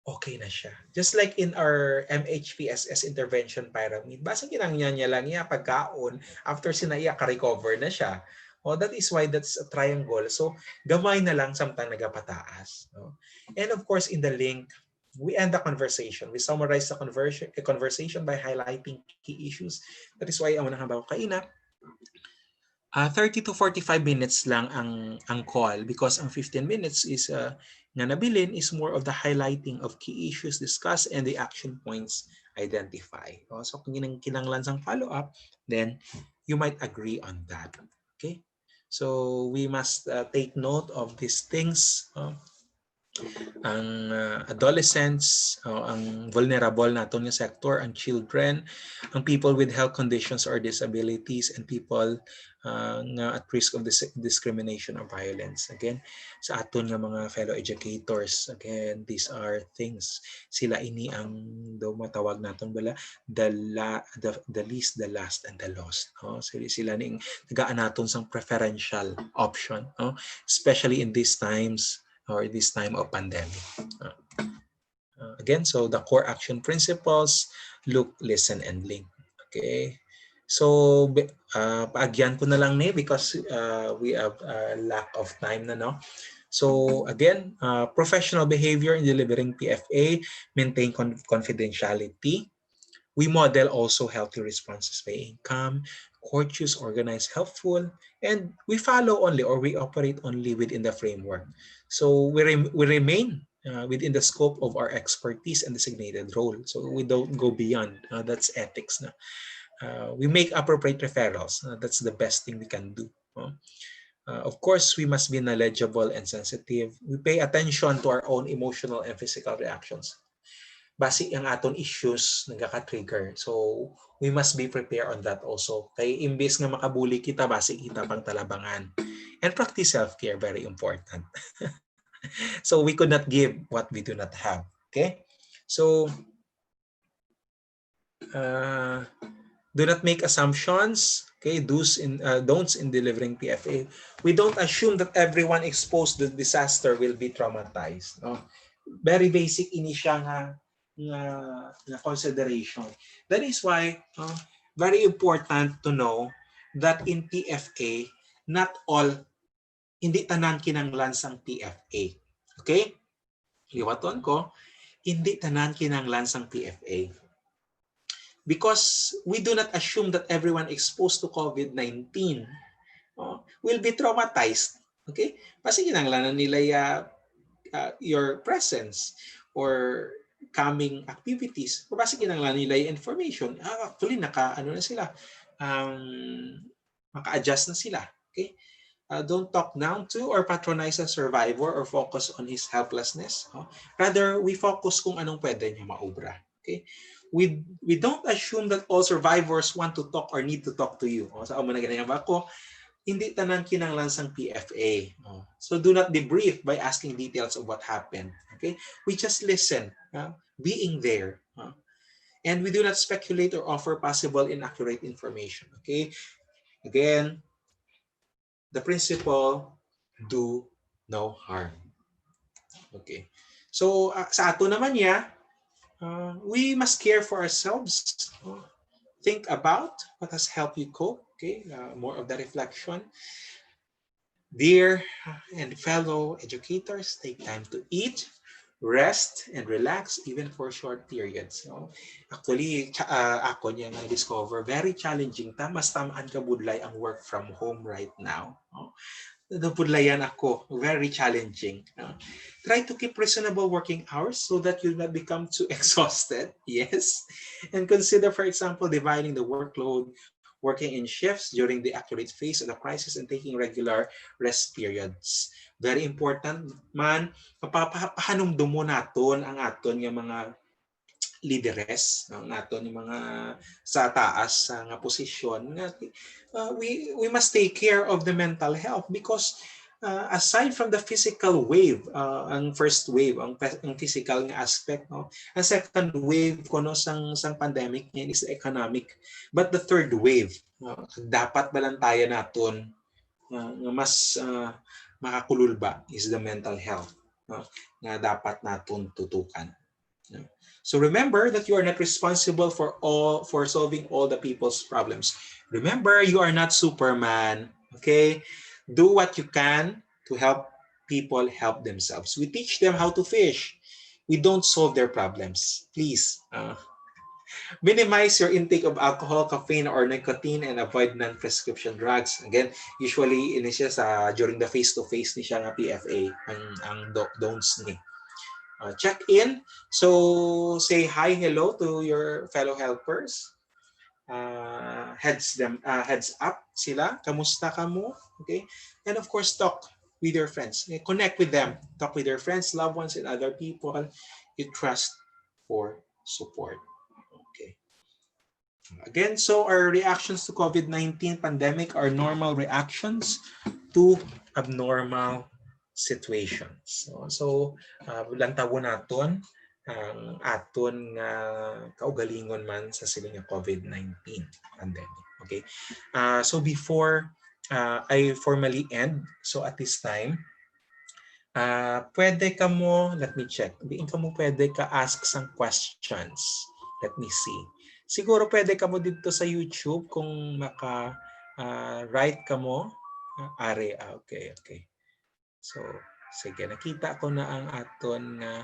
okay na siya. Just like in our MHPSS intervention pyramid, basta kinangyan niya lang niya pagkaon, after sinaiya ka-recover na siya. Oh, that is why that's a triangle. So, gamay na lang samtang nagapataas. No? And of course, in the link, we end the conversation. We summarize the conversation by highlighting key issues. That is why ang unang habaw kaina, 30 to 45 minutes lang ang call because ang 15 minutes is nga nabilin is more of the highlighting of key issues discussed and the action points identified. So kung kinanglan sang follow-up, then you might agree on that. Okay? So we must take note of these things. Ang adolescents, ang vulnerable naton nga sector, ang children, ang people with health conditions or disabilities, and people nga at risk of discrimination or violence. Again, sa aton nga mga fellow educators, again, these are things. Sila ini ang daw matawag naton bala the least, the last, and the lost. No? Sila ning tagaan naton sang preferential option, no? Especially in these times or this time of pandemic. Again, so the core action principles, look, listen, and link. Okay. So, paagyan ko na lang ni because we have lack of time na, no? So, again, professional behavior in delivering PFA, maintain confidentiality. We model also healthy responses by being calm, courteous, organized, helpful, and we follow only or we operate only within the framework. So we remain within the scope of our expertise and designated role. So we don't go beyond. That's ethics. Na. We make appropriate referrals. That's the best thing we can do. Of course, we must be knowledgeable and sensitive. We pay attention to our own emotional and physical reactions. Base ang aton issues nagaka-trigger. So, we must be prepared on that also. Kay imbes nga makabuli kita, base kita pang talabangan. And practice self-care, very important. So, we could not give what we do not have. Okay? So, do not make assumptions. Okay, don'ts in delivering PFA. We don't assume that everyone exposed to disaster will be traumatized. No? Very basic ini siya nga consideration. That is why very important to know that in PFA, not all, hindi tanan kinanglan sang PFA. Okay? Liwaton ko, hindi tanan kinanglan sang PFA. Because we do not assume that everyone exposed to COVID-19 will be traumatized. Okay? Kasi kinanglan nila your presence or coming activities. Kung basta kinanglan nila yung information, actually, na sila, maka-adjust na sila. Okay? Don't talk down to or patronize a survivor or focus on his helplessness. Rather, we focus kung anong pwede niya maubra. Okay? We don't assume that all survivors want to talk or need to talk to you. Sa amo na ganyan ba ako, hindi tanan kinanglan sang PFA. So do not debrief by asking details of what happened. Okay? We just listen, being there. And we do not speculate or offer possible inaccurate information. Okay? Again, the principle, do no harm. Okay. So sa ato naman niya, we must care for ourselves. Think about what has helped you cope. Okay, more of the reflection. Dear and fellow educators, take time to eat, rest, and relax even for short periods. So, actually, ako niya nga discover, very challenging. Mas tamaan ka budlay ang work from home right now. Napudlayan ako. Very challenging. Try to keep reasonable working hours so that you'll not become too exhausted. Yes. And consider, for example, dividing the workload, working in shifts during the accurate phase of the crisis, and taking regular rest periods. Very important man, pahanumdum mo naton ang aton nga mga lideres ng aton yung mga sa taas nga posisyon nga we must take care of the mental health because aside from the physical wave ang first wave ang physical nga aspect no ang second wave kuno sang pandemic yan is the economic but the third wave dapat balantayan naton nga mas makakululba is the mental health nga dapat naton tutukan. So remember that you are not responsible for solving all the people's problems. Remember, you are not Superman. Okay? Do what you can to help people help themselves. We teach them how to fish. We don't solve their problems. Please. Minimize your intake of alcohol, caffeine, or nicotine and avoid non-prescription drugs. Again, usually ini siya during the face-to-face ni siya nga PFA ang don'ts ni. Check in. So say hi, hello to your fellow helpers. Heads up sila. Kamusta ka mo? Okay. And of course, talk with your friends. Connect with them. Talk with your friends, loved ones, and other people you trust for support. Okay. Again, so our reactions to COVID-19 pandemic are normal reactions to abnormal situations. So lantawo naton ang aton nga kaugalingon man sa siling COVID-19 pandemic. Okay. So before I formally end, so at this time, pwede ka mo, let me check, diin ka mo pwede ka ask some questions. Let me see. Siguro pwede ka mo dito sa YouTube kung maka-write ka mo. Okay. So, sige, nakita ko na ang aton nga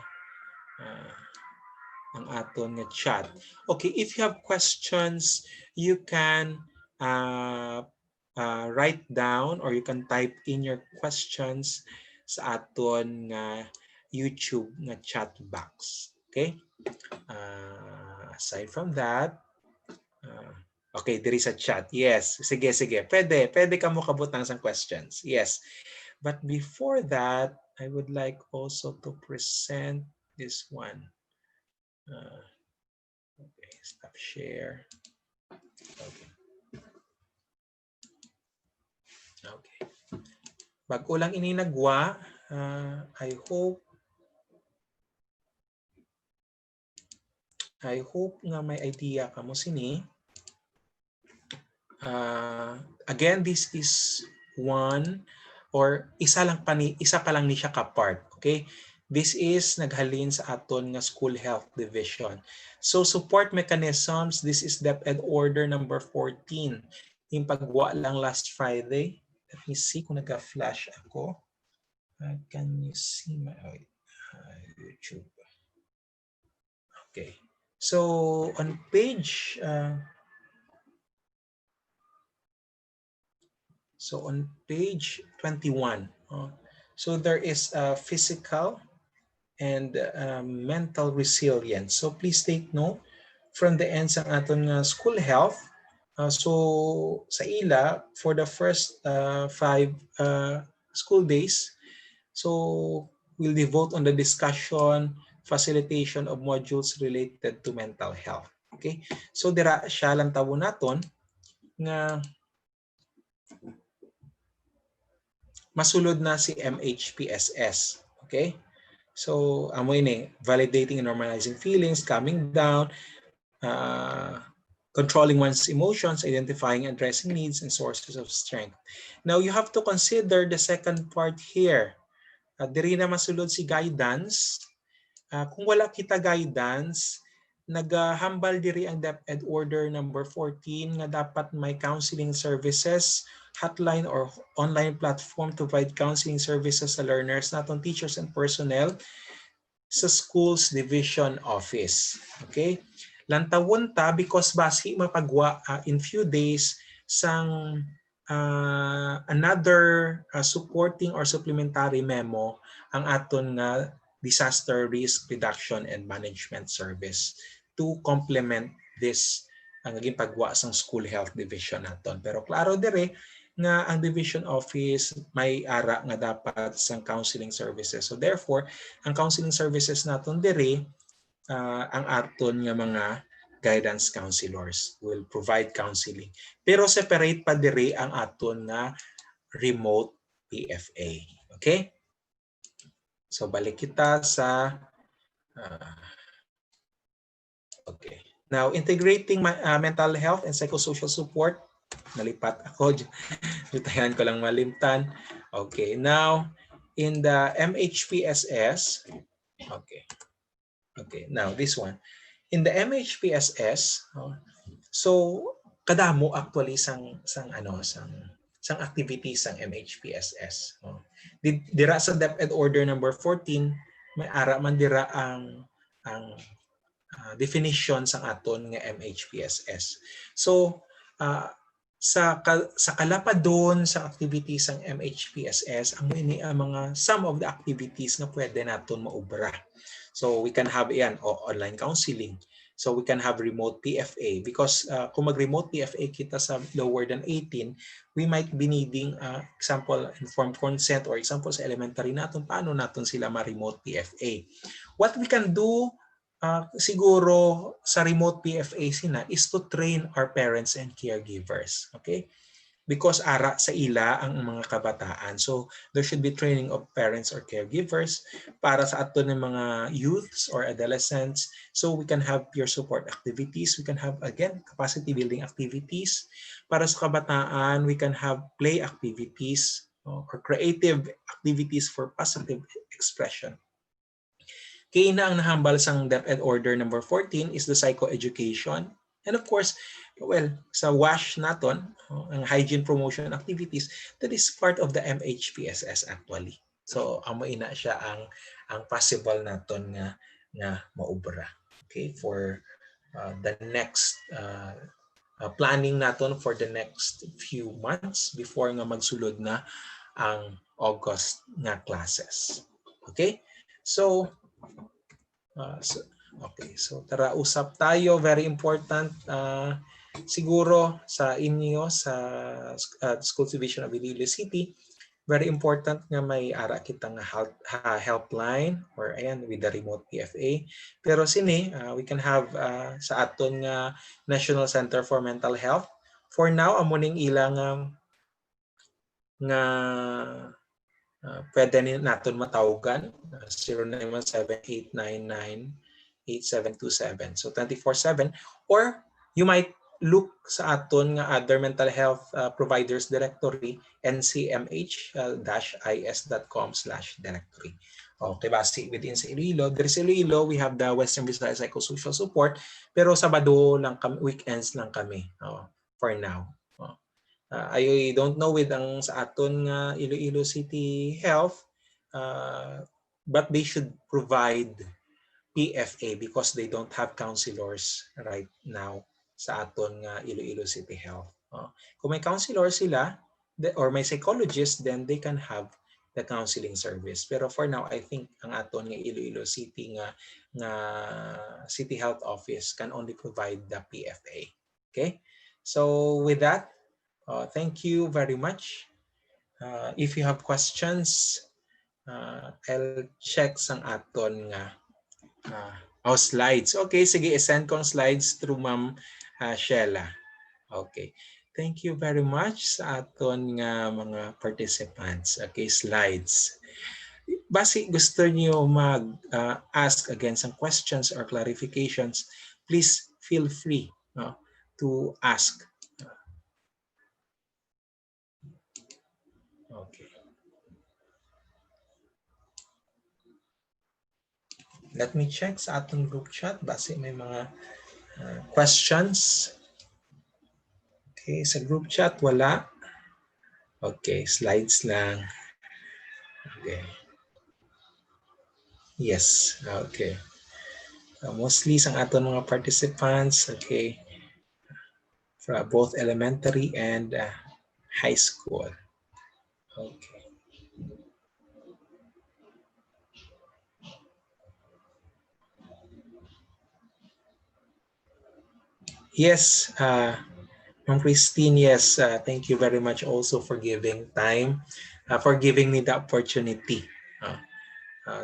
chat. Okay, if you have questions, you can write down or you can type in your questions sa aton nga YouTube nga chat box. Okay? Aside from that, okay, there is a chat. Yes, sige. Pwede ka mo kabutang sang questions. Yes. But before that, I would like also to present this one. Okay, stop share. Okay. Bago lang ini nagwa, I hope nga may idea ka mo sini. Again, this is one or isa pa lang ni siya ka part. Okay? This is naghalin sa aton nga school health division. So support mechanisms, this is DepEd order number 14. Yung pagwa lang last Friday. Let me see kung nag-flash ako. Can you see my YouTube? Okay. So on page So on page 21, so there is physical and mental resilience. So please take note from the ends ng aton school health, So sa ILA, for the first 5 school days, so we'll devote on the discussion, facilitation of modules related to mental health. Okay? So dira siya lang tawon naton nga masulod na si MHPSS. Okay? So amo ini validating and normalizing feelings, calming down, controlling one's emotions, identifying and addressing needs and sources of strength. Now you have to consider the second part here. Diri na masulod si guidance. Kung wala kita guidance, naghambal diri ang DepEd Order number 14 nga dapat may counseling services, hotline or online platform to provide counseling services sa learners, natong teachers and personnel sa schools division office. Okay? Lantawon ta because basi mapagwa in few days sang another supporting or supplementary memo ang aton nga disaster risk reduction and management service to complement this ang naging pagwa sang school health division naton. Pero klaro dire nga ang division office may ara nga dapat sang counseling services. So therefore, ang counseling services naton dire ang aton nga mga guidance counselors will provide counseling. Pero separate pa dire ang aton nga remote PFA. Okay? So balik kita sa okay. Now, integrating mental health and psychosocial support. Nalipat ako. Dutayan ko lang malimtan. Okay. Now, in the MHPSS, okay. Okay. Now, this one. In the MHPSS, so kadamo actually sang activities sang MHPSS. Dira sa DepEd Order number 14, may ara man dira ang definition sang aton nga MHPSS. So sa kalapadon sa activities sang MHPSS, ang ini ang mga some of the activities nga pwede naton maubra. So we can have online counseling. So we can have remote PFA because kung mag-remote PFA kita sa lower than 18, we might be needing example informed consent or example sa elementary naton paano naton sila ma-remote PFA. What we can do siguro sa remote PFA sina is to train our parents and caregivers. Okay? Because ara sa ila ang mga kabataan. So there should be training of parents or caregivers para sa ato ng mga youths or adolescents. So we can have peer support activities. We can have, again, capacity building activities. Para sa kabataan, we can have play activities or creative activities for positive expression. Kaya na ang nahambal sang DepEd Order number 14 is the psychoeducation. And of course, well, sa WASH naton, ang hygiene promotion activities, that is part of the MHPSS actually. So, amo ina siya ang possible naton nga maubra. Okay, for the next planning naton for the next few months before nga magsulod na ang August nga classes. Okay? So, okay, so tara usap tayo, very important siguro sa inyo sa School Division of Iloilo City, very important nga may ara kita nga helpline or ayan with the remote PFA. Pero sini we can have sa aton nga National Center for Mental Health. For now amo ning ilang nga pwede natin matawagan 0917-899-8727. So 24/7 or you might look sa aton nga other mental health providers directory ncmh-is.com/directory. Okay, basi within sa Iloilo, there is Iloilo, we have the Western Visayas Psychosocial Support, pero Sabado lang kami, weekends lang kami for now. I don't know with ang sa aton nga Iloilo City Health, but they should provide PFA because they don't have counselors right now sa aton nga Iloilo City Health. Kung may counselor sila or may psychologist, then they can have the counseling service. Pero for now, I think ang aton nga Iloilo City nga City Health Office can only provide the PFA. Okay? So with that, thank you very much. If you have questions, I'll check sang aton nga slides. Okay, sige, isend kong slides through Ma'am Sheila. Okay. Thank you very much sa aton nga mga participants. Okay, slides. Basi gusto niyo mag-ask again some questions or clarifications, please feel free to ask. Okay. Let me check sa atong group chat basi may mga questions. Okay, sa group chat wala. Okay, slides lang. Okay. Yes, okay. Mostly sa aton mga participants, okay, from both elementary and high school. Okay. Yes, Ma'am Christine, yes, thank you very much also for giving time, for giving me the opportunity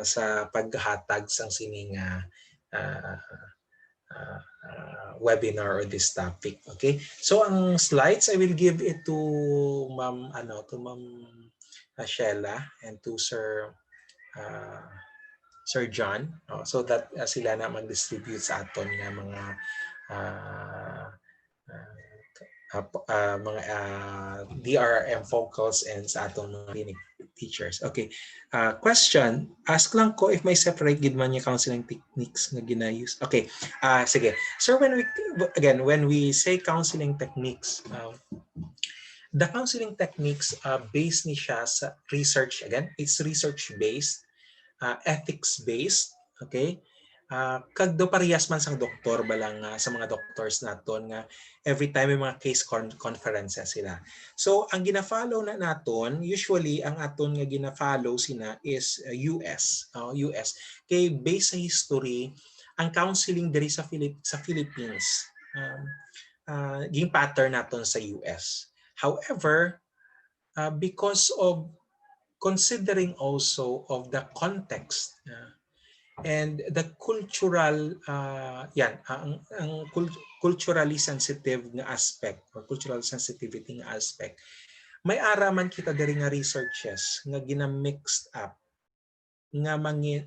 sa paghatag sang sining webinar or this topic. Okay, so ang slides I will give it to Ma'am Sheila and to Sir John, so that sila na mag-distribute sa aton nga mga DRM focals and sa atong mga clinic teachers. Okay. Question, ask lang ko if may separate gid man yung counseling techniques na ginayus. Okay. Sige. Sir, when we say counseling techniques, the counseling techniques based ni siya sa research. Again, it's research based, ethics based, okay? Kag do parehas man sang doktor balang sa mga doctors naton nga every time may mga case conferences sila. So ang gina-follow na naton, usually ang aton nga gina-follow sina is US. US. Kay based sa history, ang counseling diri sa Philippines ging pattern naton sa US. However, because of considering also of the context and the cultural ang culturally sensitive nga aspect or cultural sensitivity nga aspect, may araman kita diri nga researches nga gina-mixed up nga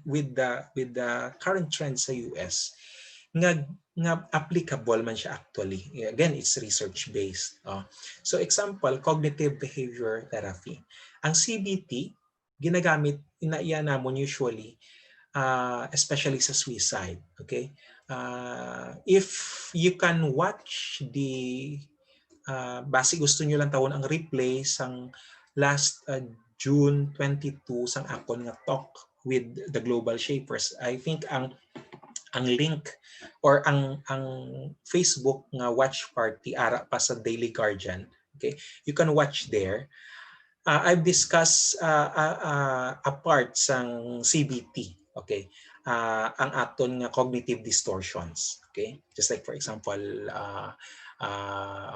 with the current trend sa US nga applicable man siya actually. Again, it's research based. So example, cognitive behavior therapy. Ang CBT ginagamit inaiya namon usually especially sa suicide. Okay, if you can watch the basi gusto nyo lang tawon ang replay sang last June 22 sang akon nga talk with the Global Shapers. I think ang link or ang Facebook nga watch party ara pa sa Daily Guardian. Okay, you can watch there. I've discussed a part sang CBT. Okay, ang aton nga cognitive distortions. Okay, just like for example,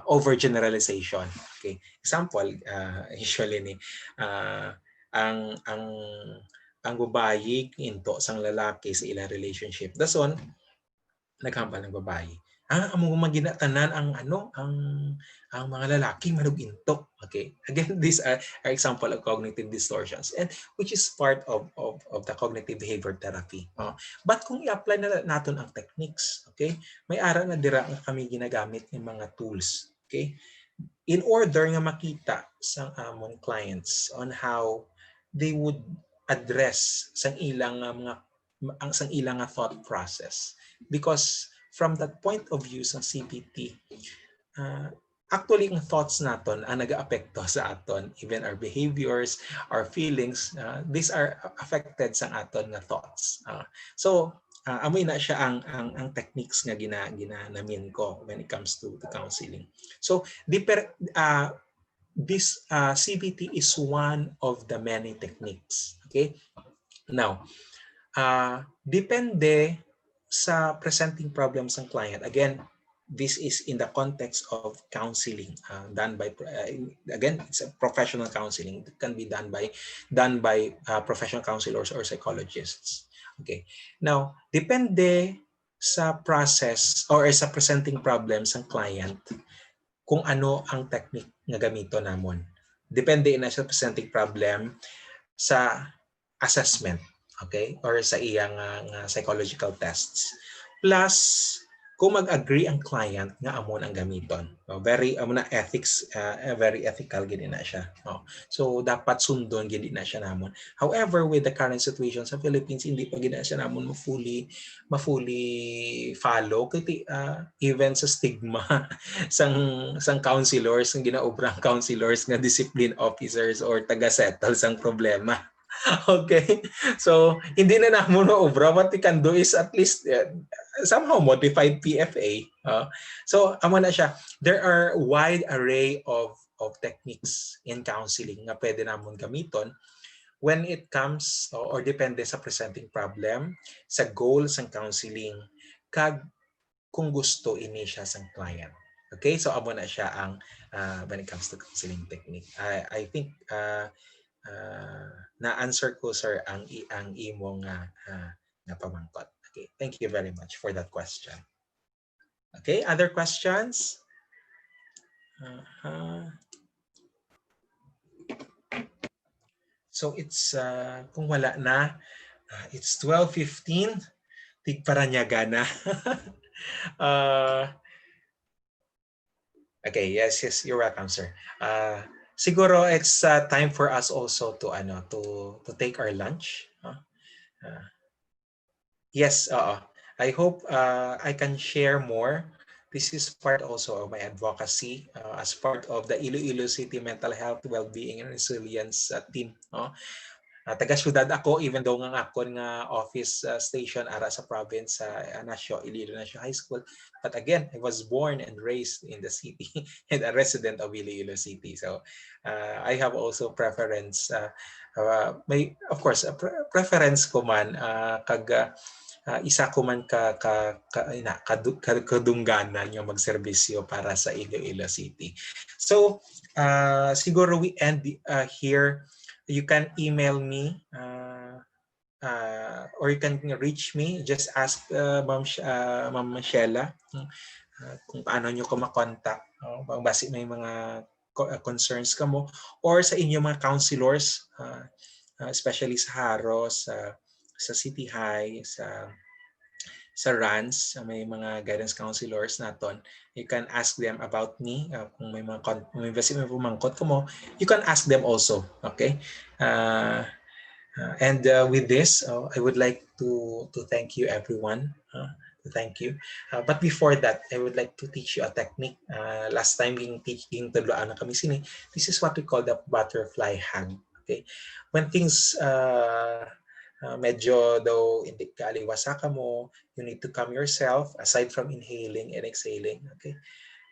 overgeneralization. Okay, example, usually ni ang babayi into sang lalaki sa ilang relationship. Dason naghambal ng babae. Amo maginatanan ang mga lalaki manug into. Okay. Again, these are example of cognitive distortions and which is part of the cognitive behavior therapy. But kung i-apply na naton ang techniques, okay? May ara na dira nga kami ginagamit ng mga tools, okay? In order nga makita sa among clients on how they would address sang ilang thought process, because from that point of view sa CBT, actually ang thoughts naton ang nag-aapekto sa aton, even our behaviors, our feelings, these are affected sa aton na thoughts. So amoy na siya ang techniques nga ginanamin ko when it comes to the counseling. So this CBT is one of the many techniques. Okay, now depende sa presenting problems ng client. Again, this is in the context of counseling done by again, it's a professional counseling. It can be done by professional counselors or psychologists. Okay, now depende sa process or sa presenting problems ng client kung ano ang technique nga gamito namon. Depende na sa presenting problem sa assessment, okay, or sa iyang psychological tests. Plus kung mag-agree ang client nga amon ang gamiton. Very amo na ethics, very ethical gid na siya. So dapat sundon gid na siya namon. However, with the current situation sa Philippines, hindi pa gid na siya namon ma-fully follow kay even sa stigma sang counselors, ang ginaobrang counselors nga discipline officers or taga-settle sang problema. Okay. So, hindi na namon obra. What we can do is at least somehow modified PFA. So, amo na siya. There are wide array of techniques in counseling nga pwede namon gamiton when it comes or depende sa presenting problem, sa goals ng counseling, kag kung gusto ini siya sa client. Okay? So, amo na siya ang when it comes to counseling technique. I think na-answer ko, sir, ang imong nga pamangkot. Okay, thank you very much for that question. Okay, other questions? So it's kung wala na, it's 12:15. Tigparanyaga na. Okay, yes, you're welcome, sir. Siguro it's time for us also to take our lunch. Yes, I hope I can share more. This is part also of my advocacy as part of the Iloilo City Mental Health, Wellbeing, and Resilience team. Taga-syudad ako, even though nga ako nga office station ara sa province sa Iloilo Nasyo High School. But again, I was born and raised in the city and a resident of Iloilo City. So I have also preference, may of course preference ko man kag isa ko man kadungganan yung magserbisyo para sa Iloilo City. So siguro we end here. You can email me or you can reach me. Just ask Ma'am Sheila kung paano nyo ko makontak. Basi may mga concerns ka mo or sa inyo mga counselors, especially sa Haros, sa City High, sa RANS, may mga guidance counselors naton. You can ask them about me. Kung may mga pumangkot ko mo, you can ask them also. Okay? And with this, I would like to thank you, everyone. Thank you. But before that, I would like to teach you a technique. Last time teaching tuluan na kami sini. This is what we call the butterfly hug. Okay? When things medyo daw hindi kaaliwasa ka mo, you need to calm yourself aside from inhaling and exhaling. Okay?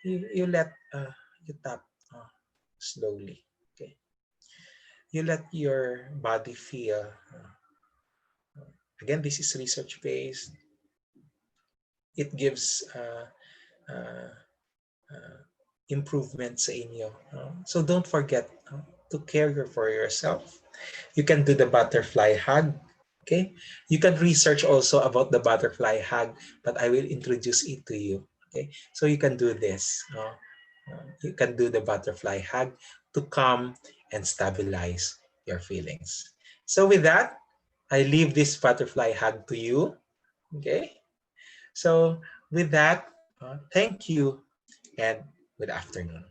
You let you tap slowly. Okay? You let your body feel. Again, this is research-based. It gives improvement sa inyo. So don't forget to care for yourself. You can do the butterfly hug. Okay? You can research also about the butterfly hug, but I will introduce it to you. Okay? So you can do this. You can do the butterfly hug to calm and stabilize your feelings. So with that, I leave this butterfly hug to you. Okay? So with that, thank you and good afternoon.